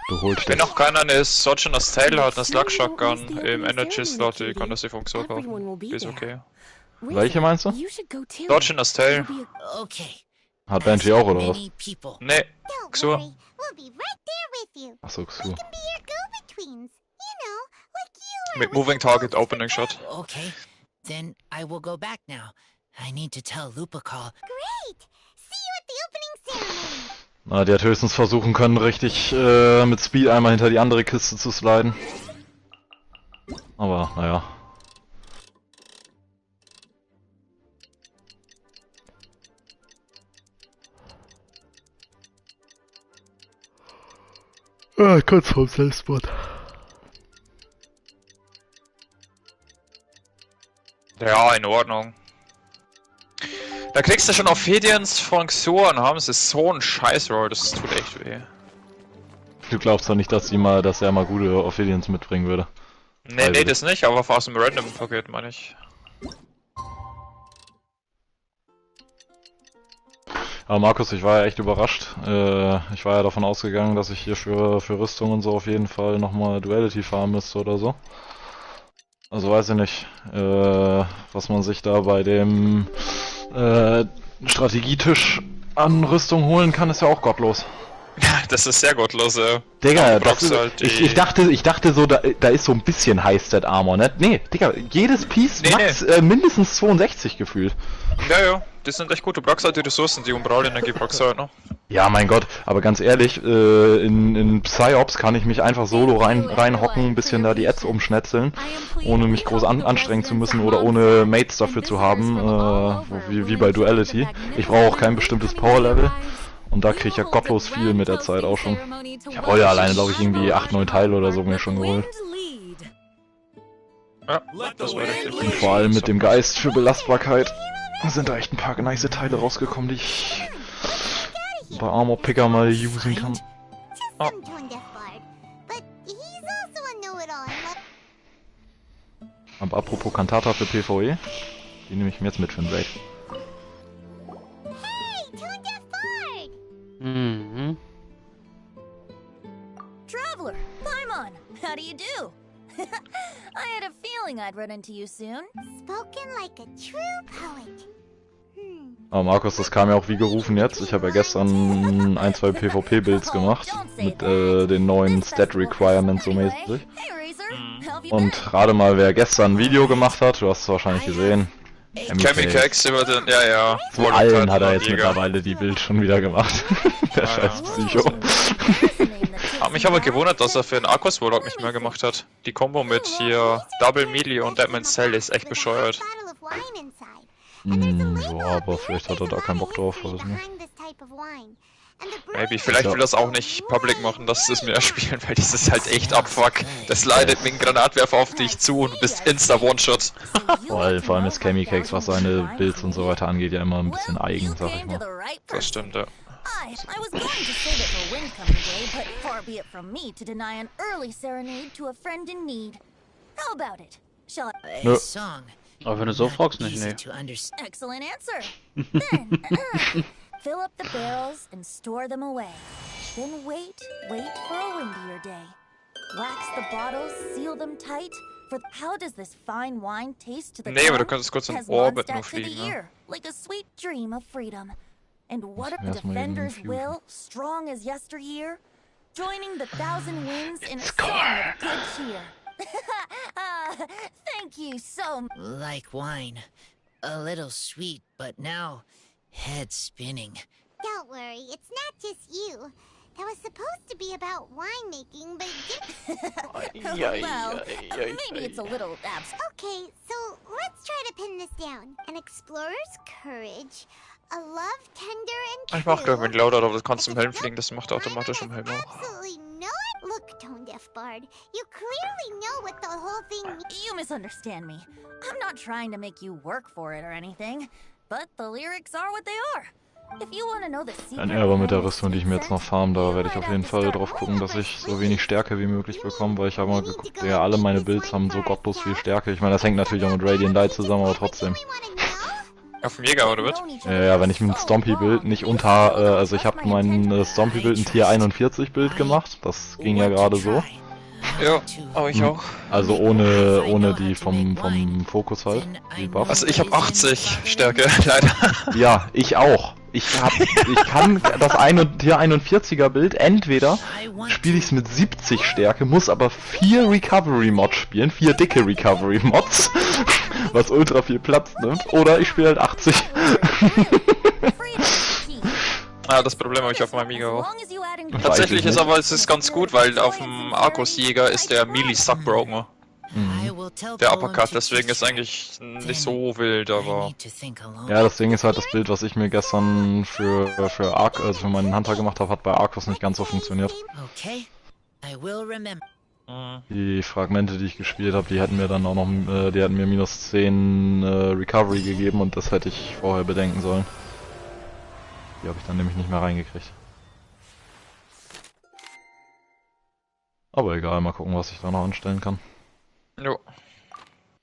Du holst wenn noch keiner eine Sojourner's Tale hat, eine Slug Shotgun im Energy Slot, die kann das die Funktion kaufen. Ist okay. Welche meinst du? Sojourner's Tale. Hat Benji auch, oder was? Nee, Xur. Achso, Xur. Mit Moving Target Opening Shot. Okay, then I will go back now. I need to tell Lupercal. Great! See you at the opening ceremony. Na, die hat höchstens versuchen können, richtig mit Speed einmal hinter die andere Kiste zu sliden. Aber, naja. Ja, kurz vorm Selbstmord. Ja, in Ordnung. Da kriegst du schon Ophedians von Xuan, haben sie so einen Scheißroll, das tut echt weh. Du glaubst doch nicht, dass er mal gute Ophedians mitbringen würde? Nee, nee, das nicht, aber aus dem Random-Paket meine ich. Aber Markus, ich war ja echt überrascht. Ich war ja davon ausgegangen, dass ich hier für Rüstung und so auf jeden Fall nochmal Duality farmen müsste oder so. Also weiß ich nicht, was man sich da bei dem Strategietisch an Rüstung holen kann, ist ja auch gottlos. Das ist sehr gottlos, ja. Digga, ich dachte so, da ist so ein bisschen High-Stat Armor, ne? Nee, Digga, jedes Piece max mindestens 62 gefühlt. Ja, ja, die sind echt gut. Du brauchst halt die Ressourcen, die Umbraulenergie brauchst du halt, ne? Ja, mein Gott, aber ganz ehrlich, in Psyops kann ich mich einfach solo reinhocken, ein bisschen da die Ads umschnetzeln, ohne mich groß anstrengen zu müssen oder ohne Mates dafür zu haben, wie bei Duality. Ich brauche auch kein bestimmtes Power-Level. Und da kriege ich ja gottlos viel mit der Zeit auch schon. Ich habe heute alleine, glaube ich, irgendwie 8, 9 Teile oder so mir schon geholt. Ja, das war richtig. Und vor allem mit dem Geist für Belastbarkeit sind da echt ein paar nice Teile rausgekommen, die ich bei Armor Picker mal usen kann. Oh. Aber apropos Cantata für PvE, die nehme ich mir jetzt mit für den Raid. Traveler, Paimon, how do you do? I had a feeling I'd run into you soon. Spoken like a true poet. Aber Markus, das kam ja auch wie gerufen jetzt. Ich habe ja gestern 1, 2 PvP-Builds gemacht. Mit den neuen Stat-Requirements so mäßig. Und rate mal, wer gestern ein Video gemacht hat. Du hast es wahrscheinlich gesehen. Chemikex über den, ja. Zu allen hat er jetzt mittlerweile die Bild schon wieder gemacht. Der scheiß Psycho. Hab mich aber gewundert, dass er für den Arcos Warlock nicht mehr gemacht hat. Die Combo mit hier Double Melee und Deadman's Cell ist echt bescheuert. Ja, aber vielleicht hat er da keinen Bock drauf, weiß nicht. Maybe, vielleicht will er es auch nicht public machen, dass sie es mir spielen, weil das ist halt echt abfuck. Das leidet mit einem Granatwerfer auf dich zu und du bist insta One-Shot. Vor allem ist Chemikex, was seine Builds und so weiter angeht, ja immer ein bisschen eigen, sag ich mal. Das stimmt, ja. I was going to save it for Windcoming Day, but far be it from me to deny an early serenade to a friend in need. How about it? Shall I... Nö. Aber wenn du so fragst, nicht, nee. Excellent answer. Then, fill up the barrels and store them away. Then wait for a windier day. Wax the bottles, seal them tight. For how does this fine wine taste to the Nee, aber du könntest kurz in Orbit nur fliegen, ne? Like a sweet dream of freedom. And what of the defender's will, strong as yesteryear? Joining the thousand winds in a song of good cheer. Thank you so much. Like wine. A little sweet, but now head spinning. Don't worry, it's not just you. That was supposed to be about winemaking, but well, maybe it's a little abstract. Okay, so let's try to pin this down. An explorer's courage, a love tender and true. Ich mach gleich mit Lauter, aber das kannst du im Helm fliegen, das macht automatisch im Helm auch. Absolutely no. Look, Tone Deaf Bard, you clearly know what the whole thing means. You misunderstand me. I'm not trying to make you work for it or anything, but the lyrics are what they are. If you want to know the secret. Ja, aber mit der Rüstung, die ich mir jetzt noch farm, da werde ich auf jeden Fall drauf gucken, dass ich so wenig Stärke wie möglich bekomme, weil ich habe mal geguckt, ja, alle meine Builds haben so gottlos viel Stärke. Ich meine, das hängt natürlich auch mit Radiant Light zusammen, aber trotzdem. Auf dem Jäger, oder wird? Ja, wenn ich mit Stompy-Bild nicht unter, also ich habe mein Stompy-Bild ein Tier 41 Bild gemacht, das ging ja gerade so. Ja, aber ich auch. Also ohne die vom Fokus halt, die Buff. Also ich habe 80 Stärke, leider. Ja, ich auch. Ich kann das Tier 41er Bild, entweder spiele ich es mit 70 Stärke, muss aber 4 Recovery Mods spielen, 4 dicke Recovery Mods, was ultra viel Platz nimmt, oder ich spiele halt 80. Ah, das Problem habe ich auf meinem Amiga auch. Tatsächlich ist aber es ist ganz gut, weil auf dem Arcos Jäger ist der Melee Suckbroken. Der Uppercut, deswegen ist eigentlich nicht so wild, aber... Ja, das Ding ist halt, das Bild, was ich mir gestern für meinen Hunter gemacht habe, hat bei Arcos nicht ganz so funktioniert. Die Fragmente, die ich gespielt habe, die hätten mir dann auch noch, die hätten mir minus 10 Recovery gegeben und das hätte ich vorher bedenken sollen. Die habe ich dann nämlich nicht mehr reingekriegt. Aber egal, mal gucken, was ich da noch anstellen kann. Jo.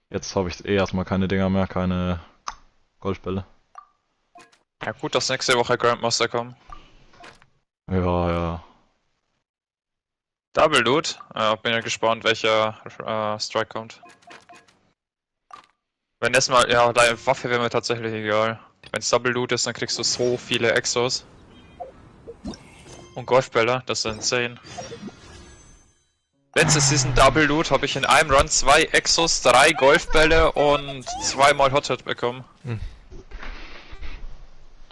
Jetzt habe ich erstmal keine Dinger mehr, keine Golfbälle. Ja gut, dass nächste Woche Grandmaster kommen. Ja. Double Loot? Bin ja gespannt, welcher Strike kommt. Wenn erstmal, ja, deine Waffe wäre mir tatsächlich egal. Wenn es Double Loot ist, dann kriegst du so viele Exos. Und Golfbälle, das sind 10. Letztes Season Double Loot habe ich in einem Run 2 Exos, 3 Golfbälle und 2 mal Hothead bekommen.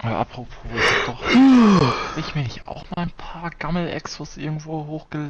Ja, apropos, ich mir nicht auch mal ein paar Gammel-Exos irgendwo hochgelevelt?